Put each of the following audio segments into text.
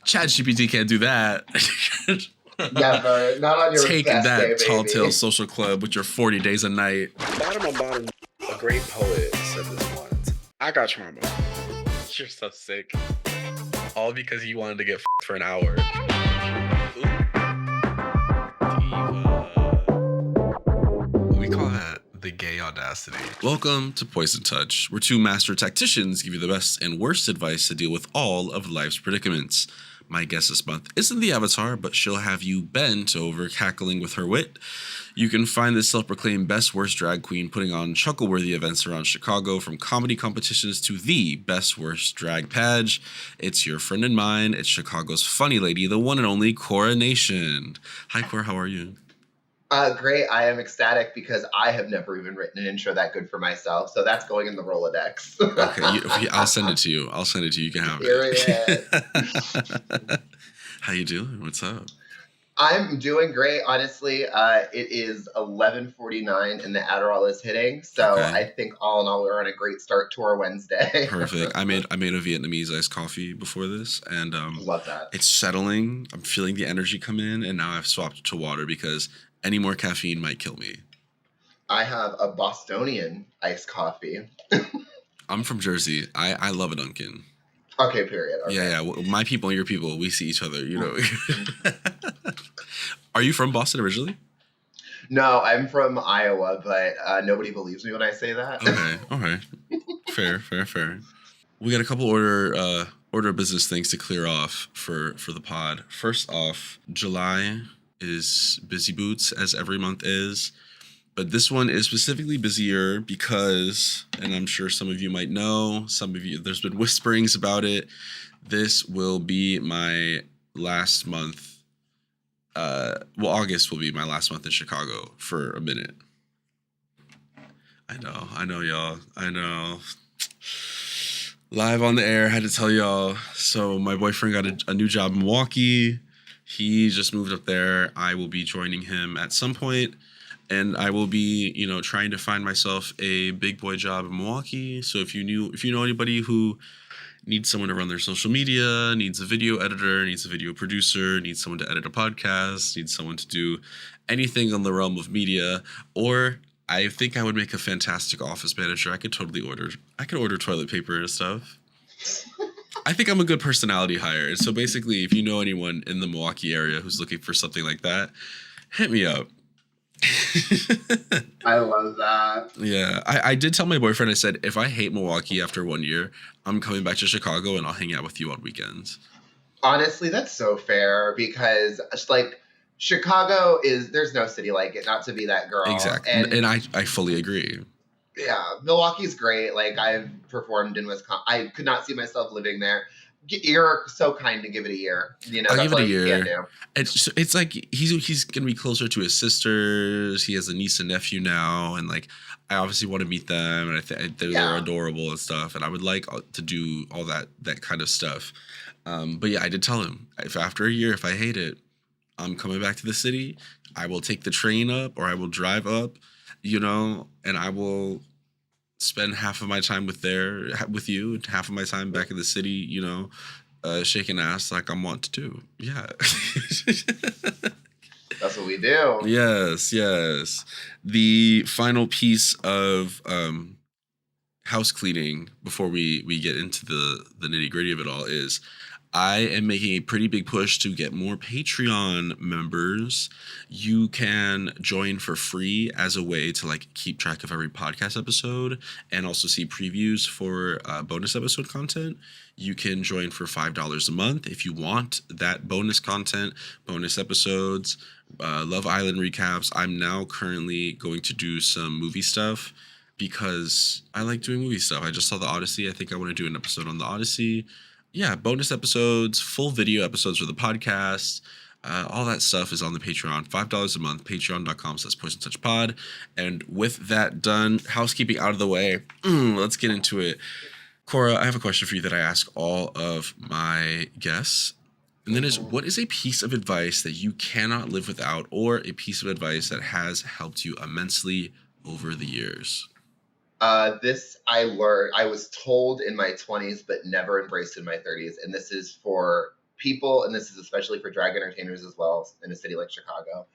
ChatGPT can't do that. Never. Not on your Taking best that day, Tall baby. Tale Social Club with your 40 days a night. Bottom of bottom, a great poet said this once. I got trauma. You're so sick. All because you wanted to get for an hour. We call that the gay audacity. Welcome to Poison Touch, where two master tacticians give you the best and worst advice to deal with all of life's predicaments. My guest this month isn't the Avatar, but she'll have you bent over cackling with her wit. You can find this self-proclaimed best worst drag queen putting on chuckle-worthy events around Chicago, from comedy competitions to the best worst drag page. It's your friend and mine. It's Chicago's funny lady, the one and only Korra Nation. Hi, Korra. How are you? Great. I am ecstatic because I have never even written an intro that good for myself. So that's going in the Rolodex. Okay, I'll send it to you. You can have it. How you doing? What's up? I'm doing great. Honestly, it is 11:49 and the Adderall is hitting. So okay. I think all in all, we're on a great start to our Wednesday. Perfect. I made a Vietnamese iced coffee before this, and love that. It's settling. I'm feeling the energy come in, and now I've swapped to water because any more caffeine might kill me. I have a Bostonian iced coffee. I'm from Jersey. I love a Dunkin'. Okay, period. Okay. Yeah. My people and your people, we see each other, you know. Are you from Boston originally? No, I'm from Iowa, but nobody believes me when I say that. Okay. Fair. We got a couple order of business things to clear off for the pod. First off, July is busy boots, as every month is. But this one is specifically busier because, and I'm sure some of you might know, some of you, there's been whisperings about it. This will be my last month. August will be my last month in Chicago for a minute. I know, y'all. I know. Live on the air, had to tell y'all. So my boyfriend got a new job in Milwaukee. He just moved up there. I will be joining him at some point. And I will be, trying to find myself a big boy job in Milwaukee. So if you know anybody who needs someone to run their social media, needs a video editor, needs a video producer, needs someone to edit a podcast, needs someone to do anything on the realm of media, or I think I would make a fantastic office manager. I could order toilet paper and stuff. I think I'm a good personality hire. So basically, if you know anyone in the Milwaukee area who's looking for something like that, hit me up. I love that. Yeah, I did tell my boyfriend, I said, if I hate Milwaukee after 1 year, I'm coming back to Chicago and I'll hang out with you on weekends. Honestly, that's so fair because it's like Chicago there's no city like it, not to be that girl. Exactly. And I fully agree. Yeah, Milwaukee's great. Like, I've performed in Wisconsin. I could not see myself living there. You're so kind to give it a year. I'll that's give it a year. You can do. It's like he's gonna be closer to his sisters. He has a niece and nephew now, and like I obviously want to meet them, and I think they're adorable and stuff. And I would like to do all that kind of stuff. But yeah, I did tell him if after a year, if I hate it, I'm coming back to the city. I will take the train up, or I will drive up, and I will spend half of my time with you, and half of my time back in the city, shaking ass like I'm wont to do. Yeah. That's what we do. Yes. The final piece of house cleaning before we get into the nitty-gritty of it all is I am making a pretty big push to get more Patreon members. You can join for free as a way to keep track of every podcast episode and also see previews for bonus episode content. You can join for $5 a month if you want that bonus content, bonus episodes, Love Island recaps. I'm now currently going to do some movie stuff because I like doing movie stuff. I just saw The Odyssey. I think I want to do an episode on The Odyssey. Yeah, bonus episodes, full video episodes for the podcast. All that stuff is on the Patreon. $5 a month, patreon.com/poisontouchpod. And with that done, housekeeping out of the way, let's get into it. Korra, I have a question for you that I ask all of my guests. And that is, what is a piece of advice that you cannot live without, or a piece of advice that has helped you immensely over the years? This I learned, I was told in my 20s, but never embraced in my 30s. And this is for people, and this is especially for drag entertainers as well in a city like Chicago,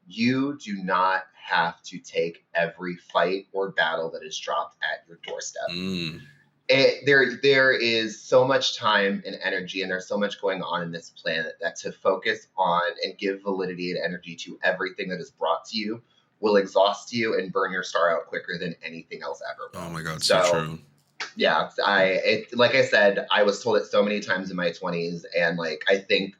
you do not have to take every fight or battle that is dropped at your doorstep. There is so much time and energy, and there's so much going on in this planet that to focus on and give validity and energy to everything that is brought to you will exhaust you and burn your star out quicker than anything else ever will. Oh my God, so true. Yeah, like I said, I was told it so many times in my 20s, and like I think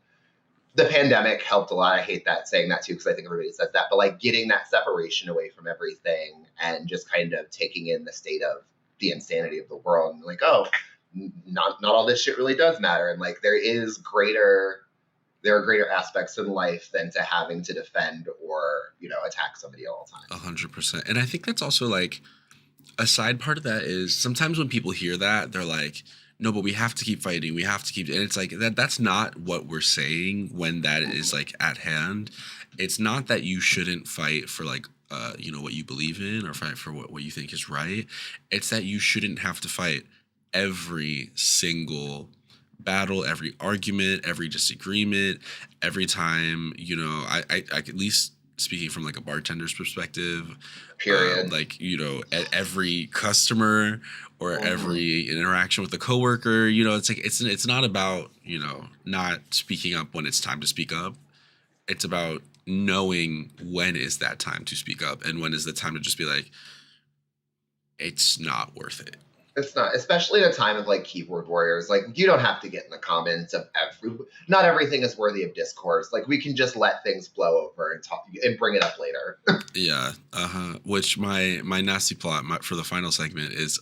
the pandemic helped a lot. I hate that saying that too, because I think everybody says that, but like getting that separation away from everything and just kind of taking in the state of the insanity of the world, and like, oh, not all this shit really does matter, and like there are greater aspects in life than to having to defend or attack somebody all the time. 100%. And I think that's also like a side part of that is sometimes when people hear that, they're like, no, but we have to keep fighting. We have to keep, and it's like that's not what we're saying when that is like at hand. It's not that you shouldn't fight for like what you believe in or fight for what you think is right. It's that you shouldn't have to fight every single battle, every argument, every disagreement, every time, I at least speaking from like a bartender's perspective, period. At every customer or every interaction with a coworker, it's like, it's not about, not speaking up when it's time to speak up. It's about knowing when is that time to speak up and when is the time to just be like, it's not worth it. It's not, especially in a time of like keyboard warriors. Like you don't have to get in the comments of not everything is worthy of discourse. Like we can just let things blow over and talk and bring it up later. Yeah. Which my nasty plot for the final segment is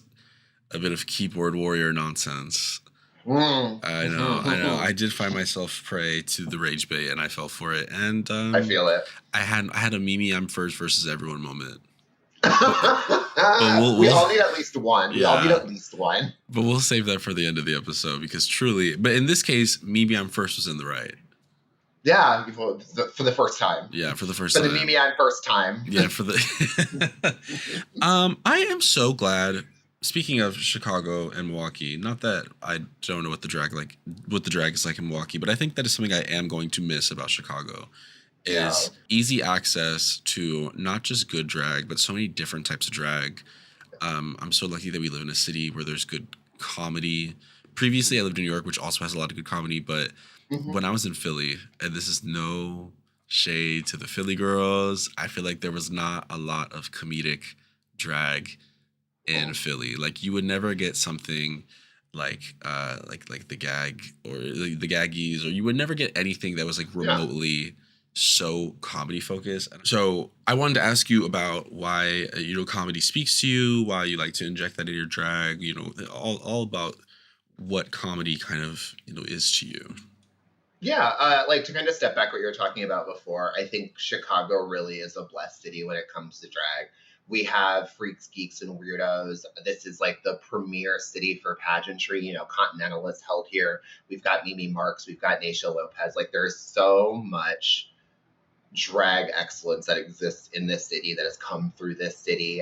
a bit of keyboard warrior nonsense. I know. I did find myself prey to the rage bait, and I fell for it. And I feel it. I had a Mimi I'm first versus everyone moment. We all need at least one. We all need at least one. But we'll save that for the end of the episode because truly, but in this case, Mimi I'm first was in the right. Yeah, for the first time. Yeah, for the first time. For the Mimi I'm first time. Yeah, for the. I am so glad. Speaking of Chicago and Milwaukee, not that I don't know what the drag is like in Milwaukee, but I think that is something I am going to miss about Chicago. Is easy access to not just good drag, but so many different types of drag. I'm so lucky that we live in a city where there's good comedy. Previously, I lived in New York, which also has a lot of good comedy, but when I was in Philly, and this is no shade to the Philly girls, I feel like there was not a lot of comedic drag in Philly. Like you would never get something like the gag or the gaggies, or you would never get anything that was like remotely so comedy focused. So I wanted to ask you about why comedy speaks to you, why you like to inject that in your drag, all about what comedy kind of is to you. Yeah, like to kind of step back what you were talking about before, I think Chicago really is a blessed city when it comes to drag. We have freaks, geeks, and weirdos. This is like the premier city for pageantry. Continental is held here. We've got Mimi Marks. We've got Naisha Lopez. Like there's so much drag excellence that exists in this city that has come through this city,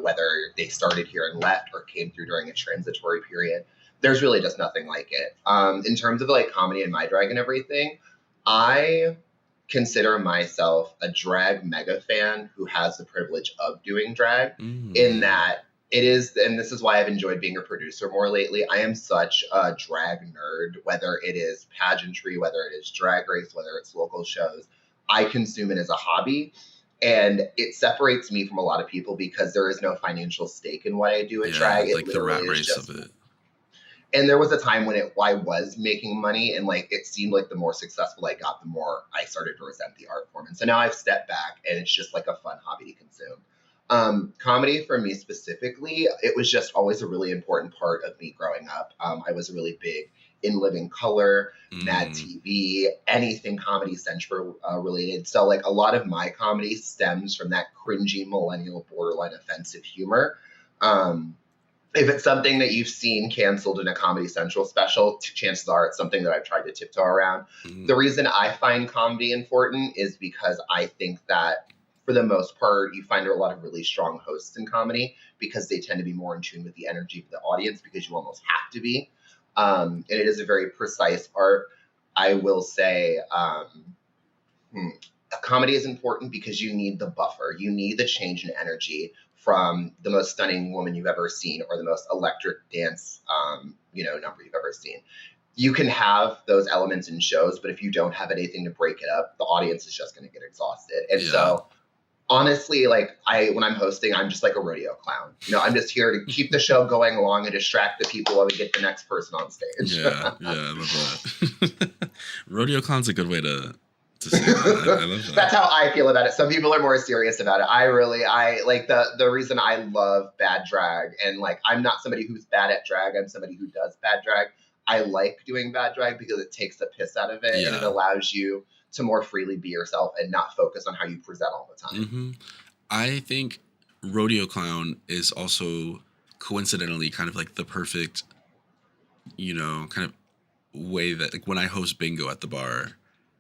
whether they started here and left or came through during a transitory period. There's really just nothing like it. In terms of like comedy and my drag and everything, I consider myself a drag mega fan who has the privilege of doing drag in that it is, and this is why I've enjoyed being a producer more lately. I am such a drag nerd, whether it is pageantry, whether it is drag race, whether it's local shows. I consume it as a hobby, and it separates me from a lot of people because there is no financial stake in what I do at drag. Like the rat race of it. And there was a time when I was making money, and like it seemed like the more successful I got, the more I started to resent the art form. And so now I've stepped back, and it's just like a fun hobby to consume. Comedy for me specifically, it was just always a really important part of me growing up. I was really big in Living Color, Mad TV, anything Comedy Central related. So like a lot of my comedy stems from that cringy millennial borderline offensive humor. If it's something that you've seen canceled in a Comedy Central special, chances are it's something that I've tried to tiptoe around. The reason I find comedy important is because I think that for the most part, you find a lot of really strong hosts in comedy because they tend to be more in tune with the energy of the audience because you almost have to be. And it is a very precise art. I will say comedy is important because you need the buffer. You need the change in energy from the most stunning woman you've ever seen or the most electric dance, number you've ever seen. You can have those elements in shows, but if you don't have anything to break it up, the audience is just going to get exhausted. And so honestly, like when I'm hosting, I'm just like a rodeo clown. I'm just here to keep the show going along and distract the people while we get the next person on stage. Yeah, I love that. Rodeo clown's a good way to say that. I love that. That's how I feel about it. Some people are more serious about it. I like the reason I love bad drag, and like I'm not somebody who's bad at drag. I'm somebody who does bad drag. I like doing bad drag because it takes the piss out of it and it allows you to more freely be yourself and not focus on how you present all the time. Mm-hmm. I think rodeo clown is also coincidentally kind of like the perfect, kind of way that like when I host bingo at the bar,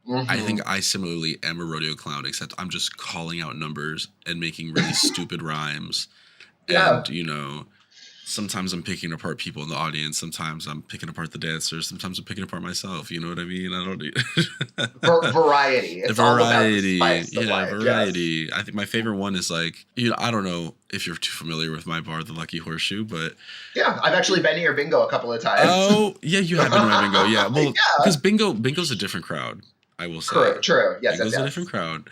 I think I similarly am a rodeo clown, except I'm just calling out numbers and making really stupid rhymes. Yeah. And, sometimes I'm picking apart people in the audience. Sometimes I'm picking apart the dancers. Sometimes I'm picking apart myself. You know what I mean? I don't need variety. It's variety. All about the spice of life. Variety. Yes. I think my favorite one is like, I don't know if you're too familiar with my bar, the Lucky Horseshoe, but yeah, I've actually been to your bingo a couple of times. Oh, yeah, you have been to my bingo. Yeah, well, because bingo's a different crowd, I will say. True. Yes, bingo's a different crowd.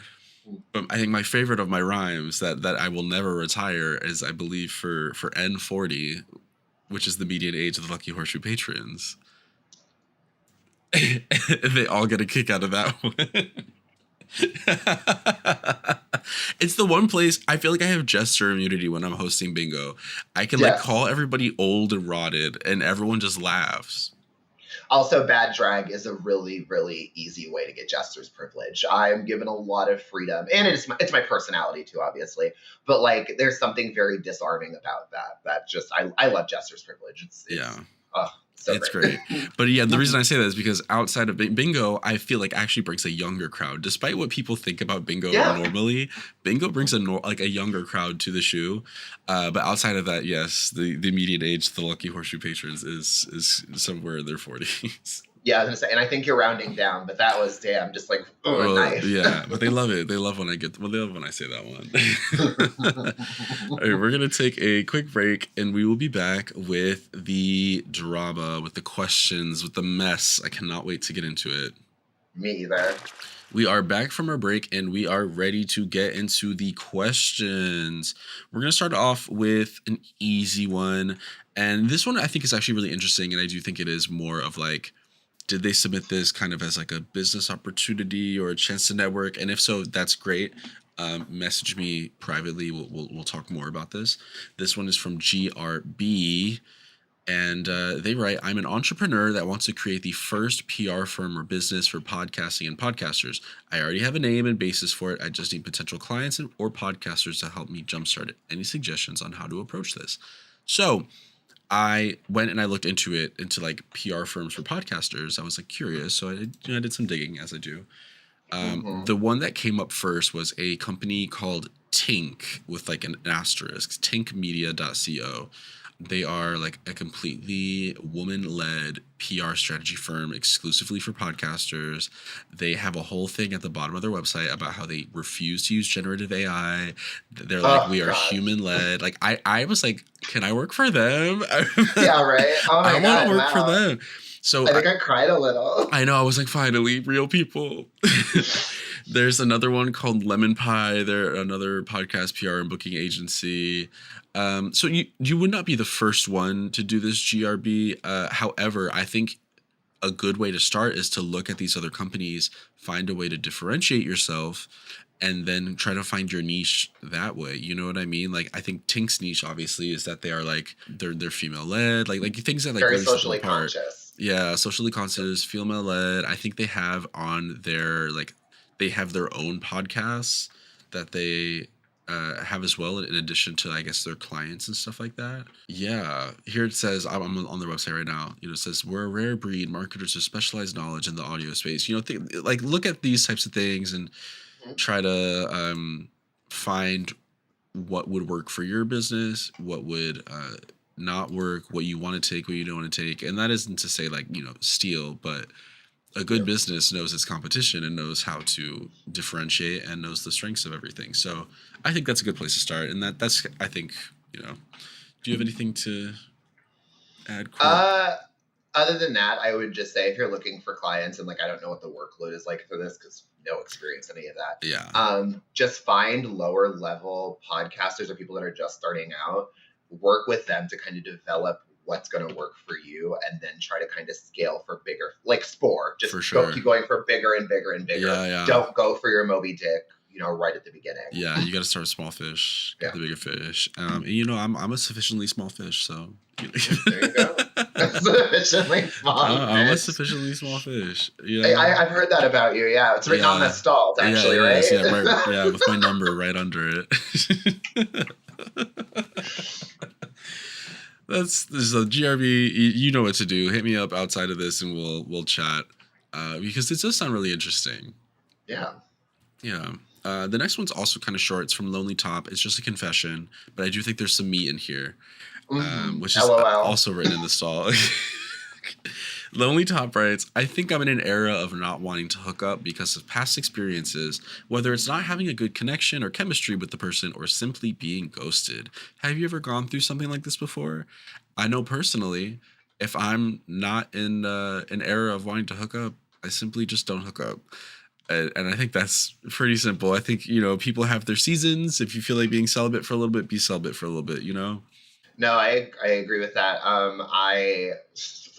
But I think my favorite of my rhymes that I will never retire is, I believe, for N40, which is the median age of the Lucky Horseshoe patrons. They all get a kick out of that one. It's the one place I feel like I have jester immunity when I'm hosting bingo. I can like call everybody old and rotted, and everyone just laughs. Also, bad drag is a really, really easy way to get jester's privilege. I'm given a lot of freedom, and it's my personality too, obviously. But like, there's something very disarming about that. That just I love jester's privilege. It's it's great. But yeah, the reason I say that is because outside of bingo, I feel like actually brings a younger crowd. Despite what people think about bingo normally, bingo brings a younger crowd to the show. But outside of that, yes, the median age of the Lucky Horseshoe patrons is somewhere in their 40s. Yeah, I was gonna say, and I think you're rounding down, but that was just like nice. Yeah, but they love it. They love when I say that one. All right, we're gonna take a quick break, and we will be back with the drama, with the questions, with the mess. I cannot wait to get into it. Me either. We are back from our break, and we are ready to get into the questions. We're gonna start off with an easy one, and this one I think is actually really interesting, and I do think it is more of like, did they submit this kind of as like a business opportunity or a chance to network? And if so, that's great. Message me privately. We'll talk more about this. This one is from Arr Bee, and they write, I'm an entrepreneur that wants to create the first PR firm or business for podcasting and podcasters. I already have a name and basis for it. I just need potential clients or podcasters to help me jumpstart it. Any suggestions on how to approach this? So I went and I looked into like PR firms for podcasters. I was like curious, so I did some digging, as I do. The one that came up first was a company called Tink, with like an asterisk, tinkmedia.co. They are like a completely woman-led PR strategy firm exclusively for podcasters. They have a whole thing at the bottom of their website about how they refuse to use generative AI. They're like, we are human-led. Like I was like, can I work for them? Yeah, right. Oh my I want to work for them. So I think I cried a little. I know. I was like, finally, real people. There's another one called Lemon Pie. They're another podcast PR and booking agency. So you would not be the first one to do this, GRB. However, I think a good way to start is to look at these other companies, find a way to differentiate yourself, and then try to find your niche that way. You know what I mean? Like, I think Tink's niche obviously is that they are like they're female led, like things that like very really socially conscious. Yeah, socially conscious, female led. I think they have on their they have their own podcasts that they have as well, in addition to, I guess, their clients and stuff like that. Yeah, here it says, I'm on their website right now. It says, we're a rare breed, marketers with specialized knowledge in the audio space. Look at these types of things and try to find what would work for your business, what would not work, what you want to take, what you don't want to take. And that isn't to say steal, but a good business knows its competition and knows how to differentiate and knows the strengths of everything. So I think that's a good place to start. And that's, I think, do you have anything to add, Court? Other than that, I would just say if you're looking for clients and like I don't know what the workload is like for this because no experience in any of that. Yeah. Just find lower level podcasters or people that are just starting out. Work with them to kind of develop what's going to work for you, and then try to kind of scale for bigger, like Spore. Just for sure. keep going for bigger and bigger and bigger. Yeah. Don't go for your Moby Dick, right at the beginning. Yeah, you got to start with small fish, get the bigger fish. I'm a sufficiently small fish, so. There you go. Sufficiently small I'm a sufficiently small fish. I've heard that about you. Yeah, it's written on the stalls, actually, right? Yeah, with my number right under it. This is a GRB. You know what to do. Hit me up outside of this, and we'll chat because it does sound really interesting. Yeah. Yeah. The next one's also kind of short. It's from Lonely Top. It's just a confession, but I do think there's some meat in here, which is also written in the stall. Lonely Top writes, I think I'm in an era of not wanting to hook up because of past experiences, whether it's not having a good connection or chemistry with the person or simply being ghosted. Have you ever gone through something like this before? I know personally, if I'm not in an era of wanting to hook up, I simply just don't hook up. And I think that's pretty simple. I think, people have their seasons. If you feel like being celibate for a little bit, be celibate for a little bit, No, I agree with that.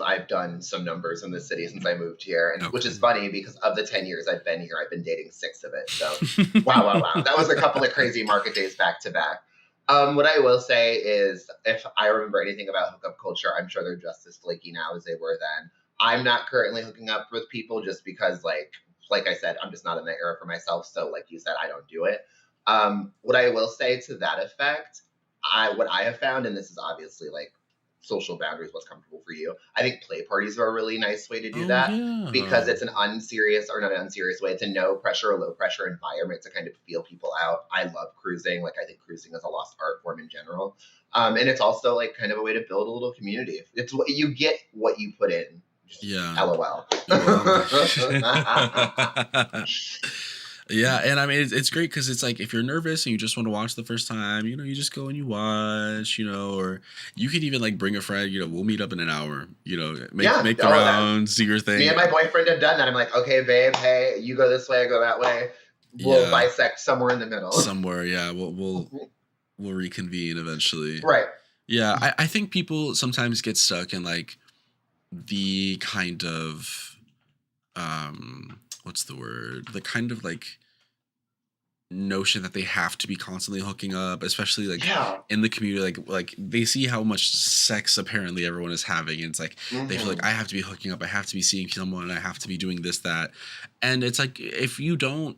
I've done some numbers in the city since I moved here, and which is funny because of the 10 years I've been here, I've been dating 6 of it. So wow. That was a couple of crazy market days back to back. What I will say is if I remember anything about hookup culture, I'm sure they're just as flaky now as they were then. I'm not currently hooking up with people just because like I said, I'm just not in the era for myself. So like you said, I don't do it. What I will say to that effect, what I have found, and this is obviously like social boundaries, what's comfortable for you. I think play parties are a really nice way to do that because it's an unserious or not an unserious way. It's a no pressure or low pressure environment to kind of feel people out. I love cruising. Like I think cruising is a lost art form in general. And it's also like kind of a way to build a little community. It's what you get what you put in. Yeah. LOL. Yeah, and I mean it's great because it's like if you're nervous and you just want to watch the first time, you just go and you watch, or you could even like bring a friend. We'll meet up in an hour. Make the rounds, do your thing. Me and my boyfriend have done that. I'm like, okay, babe, hey, you go this way, I go that way. We'll bisect somewhere in the middle. Somewhere, yeah. We'll reconvene eventually. Right. Yeah, I think people sometimes get stuck in like the kind of what's the word? The kind of like notion that they have to be constantly hooking up, especially like in the community, like they see how much sex apparently everyone is having, and it's like they feel like I have to be hooking up, I have to be seeing someone, I have to be doing this, that. And it's like if you don't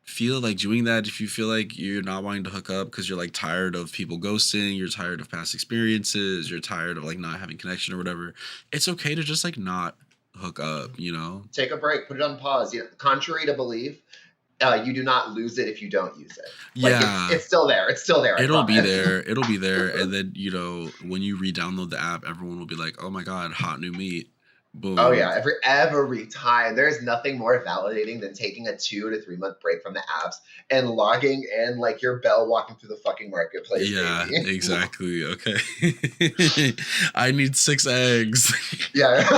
feel like doing that, if you feel like you're not wanting to hook up because you're like tired of people ghosting, you're tired of past experiences, you're tired of like not having connection or whatever, it's okay to just like not hook up, take a break, put it on pause. Contrary to belief, you do not lose it if you don't use it. It's still there. It'll be there. And then when you re-download the app, everyone will be like, oh my god, hot new meat. Boom. Oh yeah, every time. There's nothing more validating than taking a 2 to 3 month break from the apps and logging in like you're Belle walking through the fucking marketplace. Yeah, exactly. Okay. I need 6 eggs. Yeah.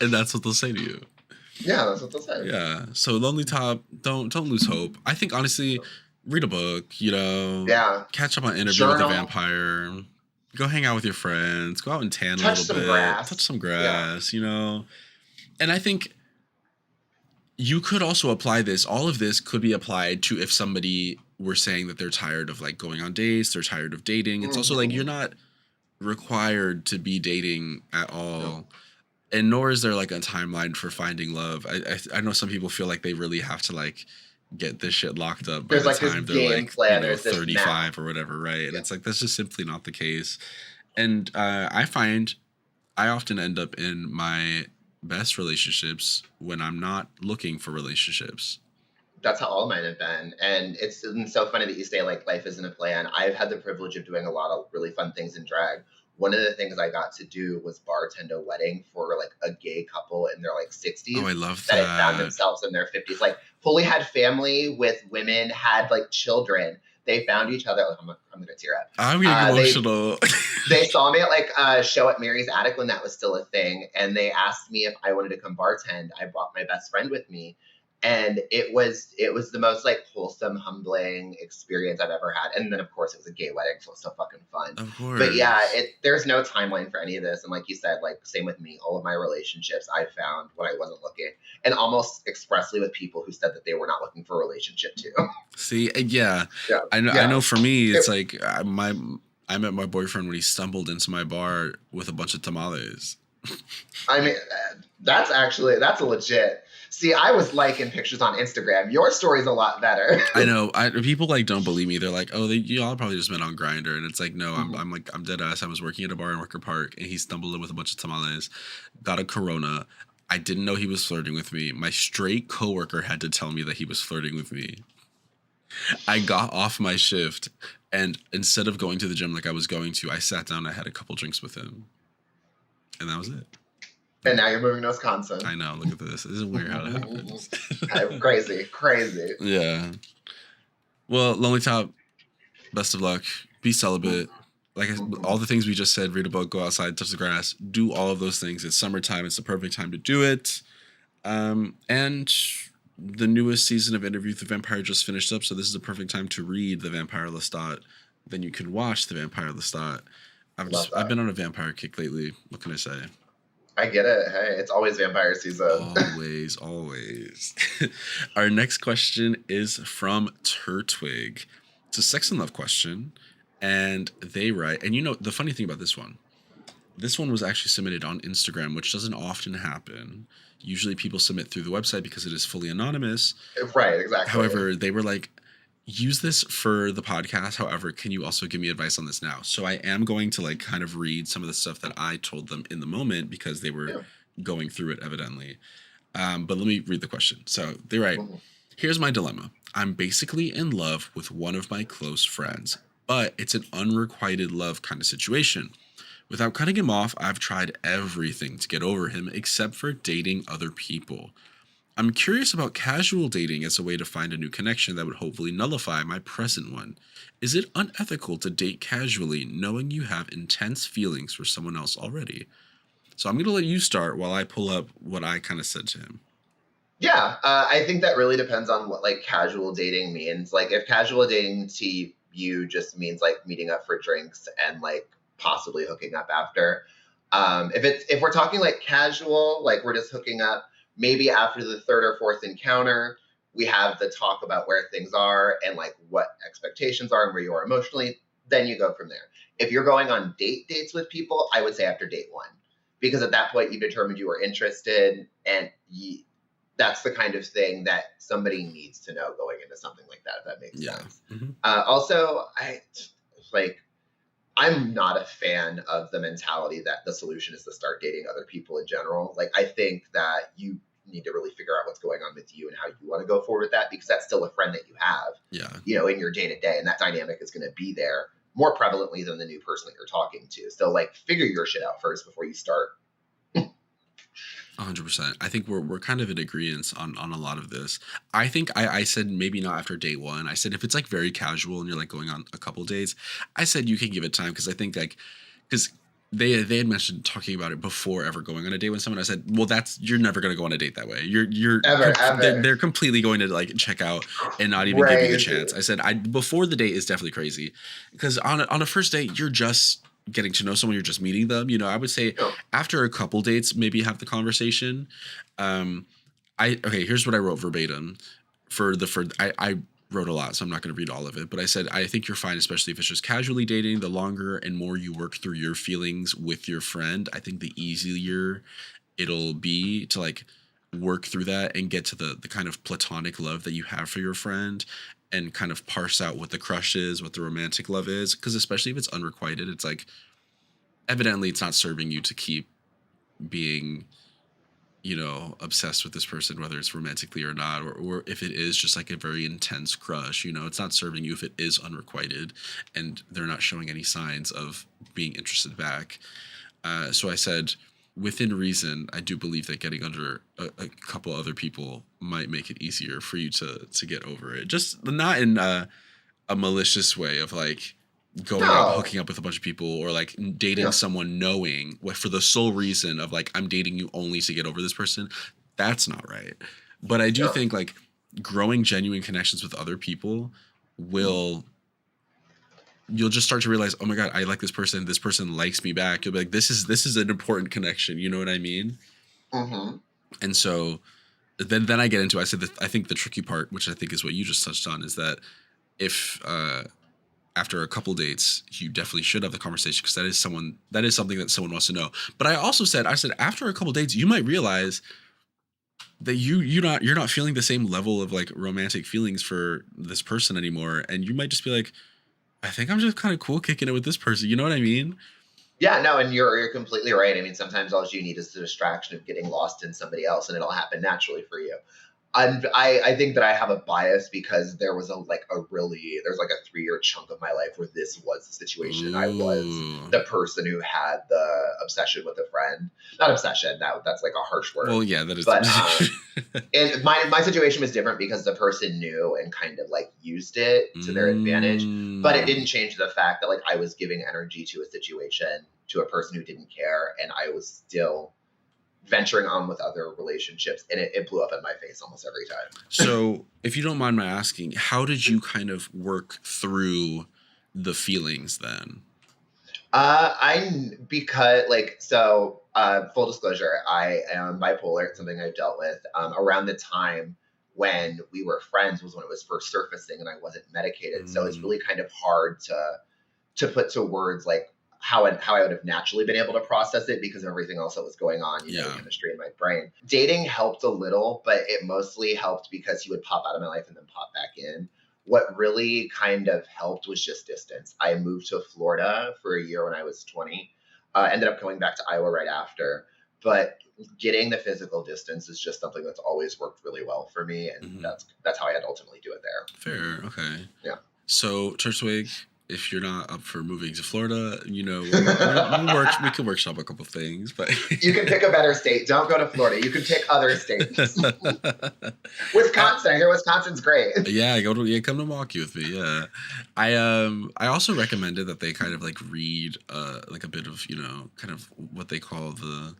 And that's what they'll say to you. Yeah, that's what they'll say. Yeah. So Lonely Top, don't lose hope. I think honestly, read a book, Yeah. Catch up on Interview with a Vampire. Go hang out with your friends. Go out and tan a little bit. Touch some grass, And I think you could also apply this. All of this could be applied to if somebody were saying that they're tired of like going on dates, they're tired of dating. It's also like you're not required to be dating at all. No. And nor is there like a timeline for finding love. I know some people feel like they really have to like get this shit locked up by the time they're like 35 or whatever, right? And it's like that's just simply not the case. And I find I often end up in my best relationships when I'm not looking for relationships. That's how all of mine have been. And it's so funny that you say like life isn't a plan. I've had the privilege of doing a lot of really fun things in drag. One of the things I got to do was bartend a wedding for like a gay couple in their like 60s Oh, I love that had found that. themselves in their 50s. Like fully had family with women, had like children. They found each other. I'm gonna tear up. I'm getting emotional. They saw me at like a show at Mary's Attic when that was still a thing, and they asked me if I wanted to come bartend. I brought my best friend with me, and it was the most like wholesome, humbling experience I've ever had. And then of course it was a gay wedding, so it was so fucking fun. Of course. But yeah, there's no timeline for any of this, and like you said, like same with me. All of my relationships I found when I wasn't looking, and almost expressly with people who said that they were not looking for a relationship too. See, yeah. I know. Yeah. I know. For me, it's like I met my boyfriend when he stumbled into my bar with a bunch of tamales. I mean, that's a legit. See, I was liking pictures on Instagram. Your story's a lot better. I know. People like don't believe me. They're like, "Oh, y'all probably just met on Grindr," and it's like, no, I'm dead ass. I was working at a bar in Wicker Park, and he stumbled in with a bunch of tamales, got a Corona. I didn't know he was flirting with me. My straight coworker had to tell me that he was flirting with me. I got off my shift, and instead of going to the gym like I was going to, I sat down. I had a couple drinks with him, and that was it. And now you're moving to Wisconsin. I know. Look at this. Isn't weird how it happens? Crazy. Yeah. Well, Lonely Top, best of luck. Be celibate. Like all the things we just said, read a book, go outside, touch the grass, do all of those things. It's summertime. It's the perfect time to do it. And the newest season of Interview with the Vampire just finished up, so this is the perfect time to read The Vampire Lestat. Then you can watch The Vampire Lestat. I've been on a vampire kick lately. What can I say? I get it. Hey, it's always vampire season. Always. Our next question is from Turtwig. It's a sex and love question. And they write, and you know, the funny thing about this one was actually submitted on Instagram, which doesn't often happen. Usually people submit through the website because it is fully anonymous. Right, exactly. However, they were like, use this for the podcast. However, can you also give me advice on this now? So I am going to like kind of read some of the stuff that I told them in the moment because they were going through it evidently. But let me read the question. So they write, here's my dilemma. I'm basically in love with one of my close friends, but it's an unrequited love kind of situation. Without cutting him off, I've tried everything to get over him except for dating other people. I'm curious about casual dating as a way to find a new connection that would hopefully nullify my present one. Is it unethical to date casually knowing you have intense feelings for someone else already? So I'm going to let you start while I pull up what I kind of said to him. Yeah, I think that really depends on what like casual dating means. Like if casual dating to you just means like meeting up for drinks and like possibly hooking up after. If we're talking like casual, like we're just hooking up, maybe after the third or fourth encounter, we have the talk about where things are and like what expectations are and where you are emotionally. Then you go from there. If you're going on dates with people, I would say after date one, because at that point you determined you were interested, and that's the kind of thing that somebody needs to know going into something like that, if that makes sense. Mm-hmm. Also, I'm not a fan of the mentality that the solution is to start dating other people in general. Like, I think that you need to really figure out what's going on with you and how you want to go forward with that, because that's still a friend that you have, in your day to day. And that dynamic is going to be there more prevalently than the new person that you're talking to. So like figure your shit out first before you start. 100%. I think we're kind of in agreement on a lot of this. I think I said maybe not after date one. I said if it's like very casual and you're like going on a couple dates, I said you can give it time, because I think like because they had mentioned talking about it before ever going on a date with someone. I said, well, you're never going to go on a date that way. You're ever. They're completely going to like check out and not even give you the chance. I said before the date is definitely crazy, because on a first date you're just getting to know someone, you're just meeting them. I would say after a couple dates, maybe have the conversation. Here's what I wrote verbatim I wrote a lot, so I'm not going to read all of it, but I said, I think you're fine, especially if it's just casually dating. The longer and more you work through your feelings with your friend, I think the easier it'll be to like work through that and get to the kind of platonic love that you have for your friend, and kind of parse out what the crush is, what the romantic love is. Because especially if it's unrequited, it's like, evidently it's not serving you to keep being obsessed with this person, whether it's romantically or not, or if it is just like a very intense crush. It's not serving you if it is unrequited and they're not showing any signs of being interested back. So I said, within reason, I do believe that getting under a couple other people might make it easier for you to get over it. Just not in a malicious way of like going out hooking up with a bunch of people or like dating someone knowing for the sole reason of like, I'm dating you only to get over this person. That's not right. But I do think like growing genuine connections with other people you'll just start to realize, oh my God, I like this person likes me back. You'll be like, this is an important connection. You know what I mean? Mm-hmm. And so then I get into, I said that I think the tricky part, which I think is what you just touched on, is that if, after a couple dates, you definitely should have the conversation because that is something that someone wants to know. But I also said, after a couple dates, you might realize that you're not feeling the same level of like romantic feelings for this person anymore, and you might just be like, I think I'm just kind of cool kicking it with this person. You know what I mean? Yeah, no, and you're completely right. I mean, sometimes all you need is the distraction of getting lost in somebody else, and it'll happen naturally for you. I think that I have a bias because there's like a 3-year chunk of my life where this was the situation. I was the person who had the obsession with a friend. Not obsession, that's like a harsh word. Well, yeah, that is. But and my situation was different because the person knew and kind of like used it to their advantage. But it didn't change the fact that like I was giving energy to a situation, to a person who didn't care, and I was still venturing on with other relationships, and it blew up in my face almost every time. So if you don't mind my asking, how did you kind of work through the feelings then? Full disclosure, I am bipolar. It's something I've dealt with. Around the time when we were friends was when it was first surfacing and I wasn't medicated. So it's really kind of hard to put to words like how I would have naturally been able to process it because of everything else that was going on, chemistry in my brain. Dating helped a little, but it mostly helped because he would pop out of my life and then pop back in. What really kind of helped was just distance. I moved to Florida for a year when I was 20, ended up going back to Iowa right after. But getting the physical distance is just something that's always worked really well for me. And that's how I had to ultimately do it there. Fair. Okay. Yeah. So Turtwig, if you're not up for moving to Florida, we can workshop a couple things, but you can pick a better state. Don't go to Florida. You can pick other states. Wisconsin. I hear Wisconsin's great. Yeah, come to Milwaukee with me. Yeah, I also recommended that they kind of like read like a bit of kind of what they call the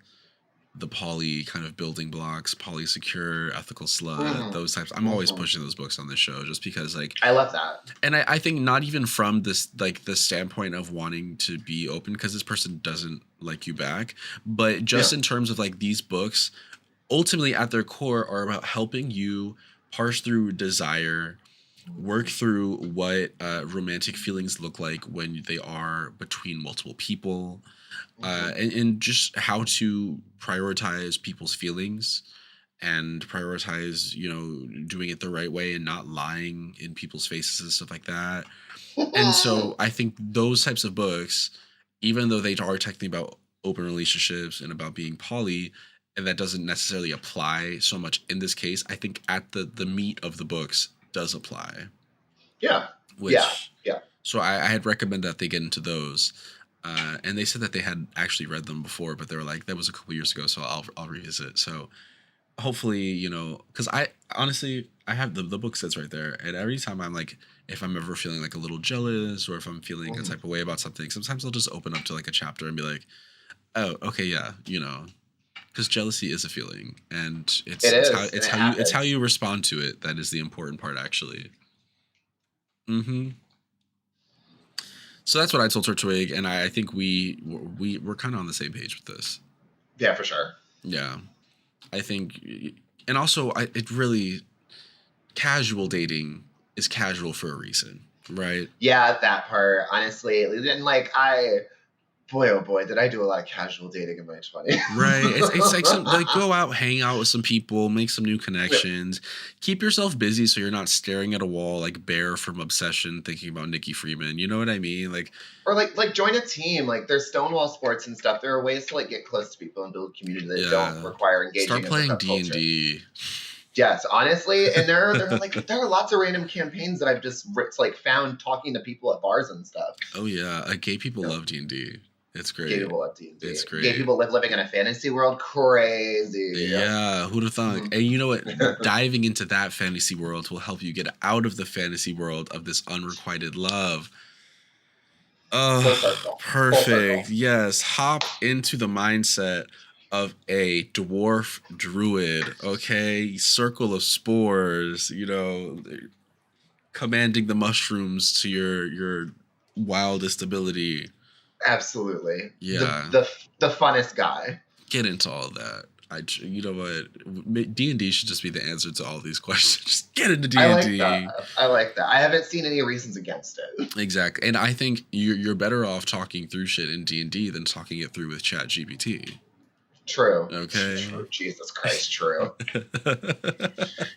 poly kind of building blocks, poly secure, ethical slut, those types. I'm always pushing those books on this show just because like I love that. And I think not even from this like the standpoint of wanting to be open because this person doesn't like you back, but just in terms of like these books ultimately at their core are about helping you parse through desire, work through what romantic feelings look like when they are between multiple people. And just how to prioritize people's feelings and prioritize, doing it the right way and not lying in people's faces and stuff like that. And so I think those types of books, even though they are technically about open relationships and about being poly, and that doesn't necessarily apply so much in this case, I think at the meat of the books does apply. Yeah. So I had recommended that they get into those. And they said that they had actually read them before, but they were like, that was a couple years ago, so I'll revisit. So hopefully, because I honestly, I have the book sits right there. And every time I'm like, if I'm ever feeling like a little jealous or if I'm feeling a type of way about something, sometimes I'll just open up to like a chapter and be like, oh, okay, yeah, because jealousy is a feeling. And it's how you respond to it. That is the important part, actually. So that's what I told Turtwig, and I think we're kind of on the same page with this. Yeah, for sure. Yeah, I think, and also it really, casual dating is casual for a reason, right? Yeah, that part, honestly, and like boy, oh boy, did I do a lot of casual dating in my 20s. Right. It's like go out, hang out with some people, make some new connections, keep yourself busy so you're not staring at a wall like Bear from Obsession thinking about Nikki Freeman. You know what I mean? Like, or like join a team. Like there's Stonewall sports and stuff. There are ways to like get close to people and build community that don't require engaging start in playing hookup D&D. Yes, honestly, and there are lots of random campaigns that I've just like found talking to people at bars and stuff. Oh yeah, gay people love D&D. It's great. Gay people love D&D. It's great. Gay people living in a fantasy world. Crazy. Yeah, who'd have thought? Mm-hmm. And you know what? Diving into that fantasy world will help you get out of the fantasy world of this unrequited love. Oh, perfect. Yes, hop into the mindset of a dwarf druid, okay? Circle of spores, you know, commanding the mushrooms to your wildest ability. Absolutely. Yeah. The funnest guy. Get into all of that. You know what? D&D should just be the answer to all these questions. Just get into D&D. I like that. I haven't seen any reasons against it. Exactly. And I think you're better off talking through shit in D&D than talking it through with ChatGPT. True. Okay. True. Jesus Christ, true.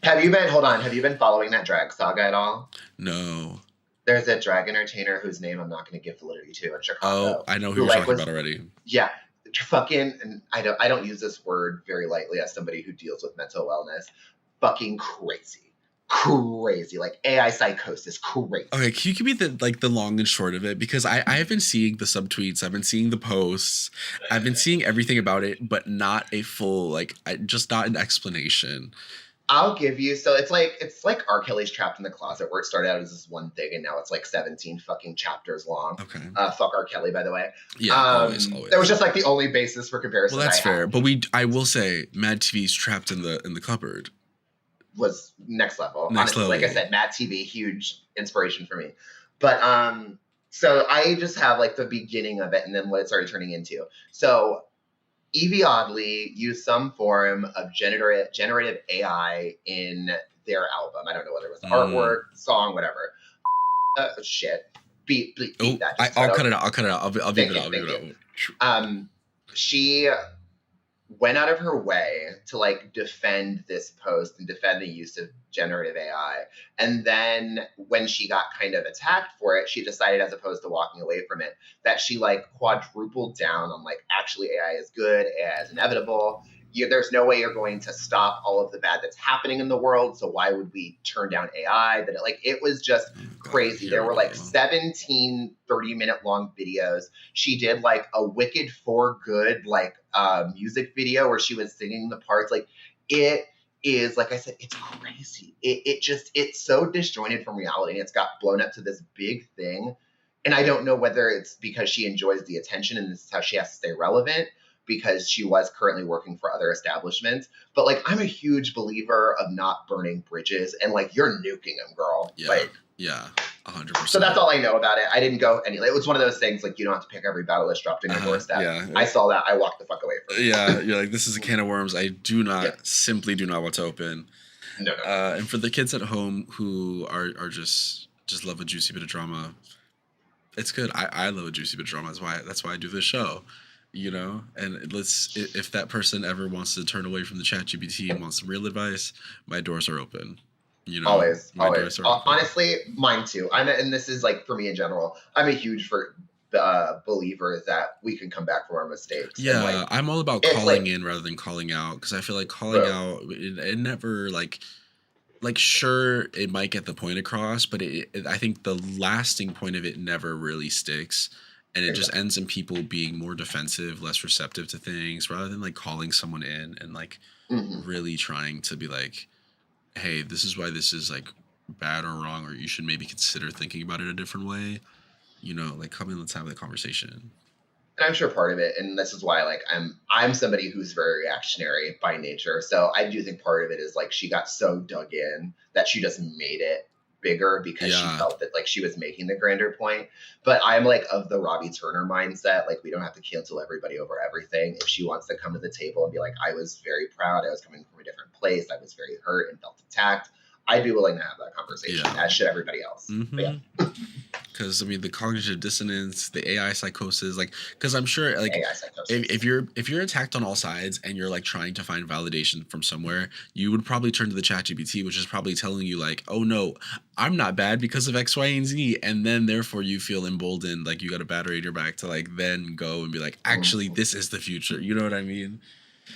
Have you been following that drag saga at all? No. There's a drag entertainer whose name I'm not going to give validity to in Chicago. Oh, I know who you're talking about already. Yeah. Fucking, and I don't use this word very lightly as somebody who deals with mental wellness. Fucking crazy, like AI psychosis, crazy. Okay, can you give me the long and short of it? Because I've been seeing the subtweets, I've been seeing the posts, I've been seeing everything about it, but not a full just not an explanation. I'll give you. So it's like R. Kelly's Trapped in the Closet, where it started out as this one thing, and now it's like 17 fucking chapters long. Okay. Fuck R. Kelly, by the way. Yeah, always. That was just like the only basis for comparison. Well, that's fair. But I will say, Mad TV's Trapped in the Cupboard was next level. Honestly, like I said, Mad TV, huge inspiration for me. But so I just have like the beginning of it, and then what it started turning into. So Evie Oddly used some form of generative AI in their album. I don't know whether it was artwork, song, whatever. Shit. Beat that. I'll cut it out. I'll beep it out. She went out of her way to like defend this post and defend the use of generative AI. And then when she got kind of attacked for it, she decided, as opposed to walking away from it, that she like quadrupled down on like, actually AI is good, AI is inevitable. There's no way you're going to stop all of the bad that's happening in the world. So why would we turn down AI? That it was just crazy. There were like 17 30-minute long videos. She did like a Wicked for Good music video where she was singing the parts. Like it is, like I said, it's crazy. It's so disjointed from reality, and it's got blown up to this big thing. And I don't know whether it's because she enjoys the attention and this is how she has to stay relevant, because she was currently working for other establishments. But like, I'm a huge believer of not burning bridges, and like, you're nuking them, girl. Yeah. Like, yeah. 100%. So that's all I know about it. I didn't go any. It was one of those things like, you don't have to pick every battle that's dropped in your doorstep. Yeah. I saw that. I walked the fuck away from it. Yeah. You're like, this is a can of worms. I simply do not want to open. No. And for the kids at home who are just love a juicy bit of drama, it's good. I love a juicy bit of drama. That's why I do this show. You know, and if that person ever wants to turn away from the ChatGPT and wants some real advice, my doors are open. You know, always. Doors are open. Honestly, mine too. And this is like for me in general. I'm a huge believer that we can come back from our mistakes. Yeah, I'm all about calling in rather than calling out, because I feel like calling out it never sure, it might get the point across, but I think the lasting point of it never really sticks. And it just ends in people being more defensive, less receptive to things, rather than like calling someone in and like really trying to be like, hey, this is why this is like bad or wrong, or you should maybe consider thinking about it a different way. You know, like, come in, let's have that conversation. And I'm sure part of it, and this is why like I'm somebody who's very reactionary by nature. So I do think part of it is like she got so dug in that she just made it bigger because she felt that like she was making the grander point. But I'm like of the Robbie Turner mindset. Like, we don't have to cancel everybody over everything. If she wants to come to the table and be like, I was very proud, I was coming from a different place, I was very hurt and felt attacked, I'd be willing to have that conversation, as should everybody else. Mm-hmm. because I mean the cognitive dissonance, the AI psychosis, like because I'm sure like AI psychosis. if you're attacked on all sides and you're like trying to find validation from somewhere, you would probably turn to the ChatGPT, which is probably telling you like, oh no, I'm not bad because of X, Y, and Z, and then therefore you feel emboldened, like you got a battery in your back to like then go and be like, actually, this is the future. You know what I mean?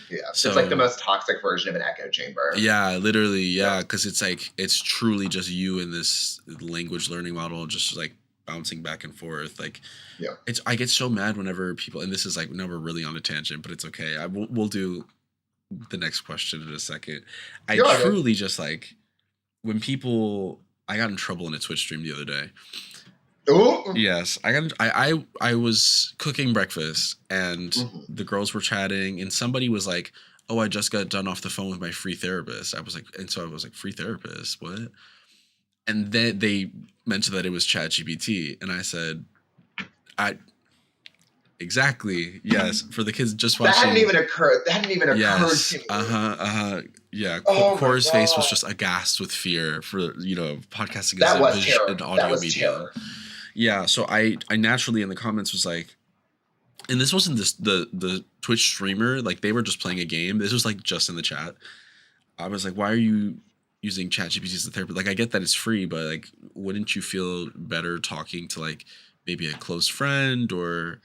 Yeah, So, it's like the most toxic version of an echo chamber. Yeah, literally, yeah, because it's like it's truly just you in this language learning model, just like bouncing back and forth. Like, Yeah. it's I get so mad whenever people, and this is like now we're really on a tangent, but it's okay. We'll do the next question in a second. I Yeah, truly just like when people. I got in trouble in a Twitch stream the other day. Ooh. Yes, I was cooking breakfast and the girls were chatting and somebody was like, "Oh, I just got done off the phone with my free therapist." I was like, and so I was like, "Free therapist? What?" And then they mentioned that it was ChatGPT, and I said, "I exactly yes." For the kids just watching, That hadn't even occurred. Yes, To me. yeah. Oh my Korra's face was God. just aghast with fear for podcasting That as was terror. an That audio was medium. terror. Yeah, so I naturally in the comments was like, and this wasn't the Twitch streamer, like they were just playing a game. This was like just in the chat. I was like, why are you using ChatGPT as a therapist? Like I get that it's free, but like wouldn't you feel better talking to like maybe a close friend or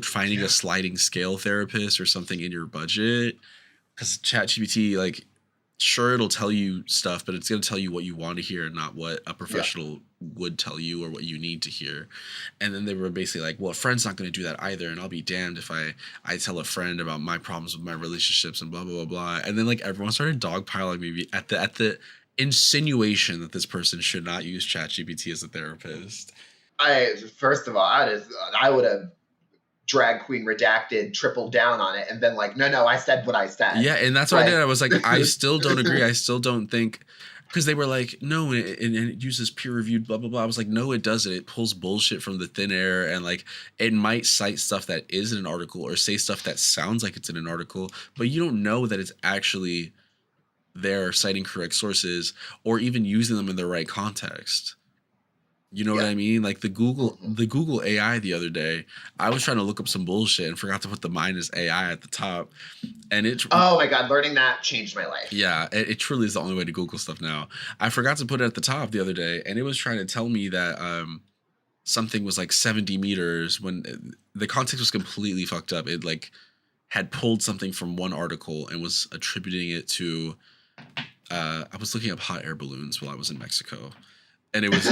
finding a sliding scale therapist or something in your budget? Because ChatGPT, like, sure, it'll tell you stuff, but it's going to tell you what you want to hear and not what a professional would tell you or what you need to hear. And then they were basically like, well, a friend's not going to do that either. And I'll be damned if I tell a friend about my problems with my relationships and blah, blah, blah, blah. And then like everyone started dogpiling me at the insinuation that this person should not use ChatGPT as a therapist. First of all, I would have drag queen redacted, tripled down on it, and been like, no, I said what I said. Yeah, and that's what I did. I was like, I still don't agree. I still don't think, because they were like, no, and it uses peer-reviewed blah, blah, blah. I was like, no, it doesn't. It pulls bullshit from the thin air, and like it might cite stuff that is in an article or say stuff that sounds like it's in an article, but you don't know that it's actually there citing correct sources or even using them in the right context. You know what I mean? Like the Google AI the other day, I was trying to look up some bullshit and forgot to put the minus AI at the top. And oh my God, learning that changed my life. Yeah, it truly is the only way to Google stuff now. I forgot to put it at the top the other day, and it was trying to tell me that something was like 70 meters when the context was completely fucked up. It like had pulled something from one article and was attributing it to I was looking up hot air balloons while I was in Mexico. And it was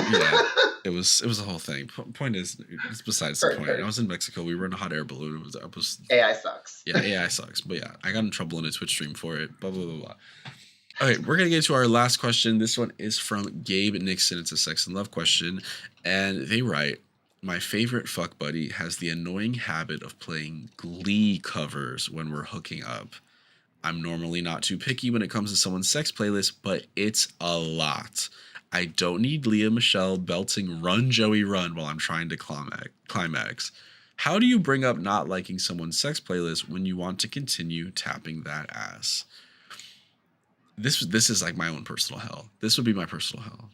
it was a whole thing. Point is, it's besides the point. I was in Mexico. We were in a hot air balloon. I was AI sucks. Yeah, AI sucks. But yeah, I got in trouble in a Twitch stream for it. Blah blah blah blah. Okay, we're gonna get to our last question. This one is from Gabe Nixon. It's a sex and love question, and they write, "My favorite fuck buddy has the annoying habit of playing Glee covers when we're hooking up. I'm normally not too picky when it comes to someone's sex playlist, but it's a lot. I don't need Leah Michelle belting Run Joey Run while I'm trying to climax. How do you bring up not liking someone's sex playlist when you want to continue tapping that ass?" This is like my own personal hell. This would be my personal hell.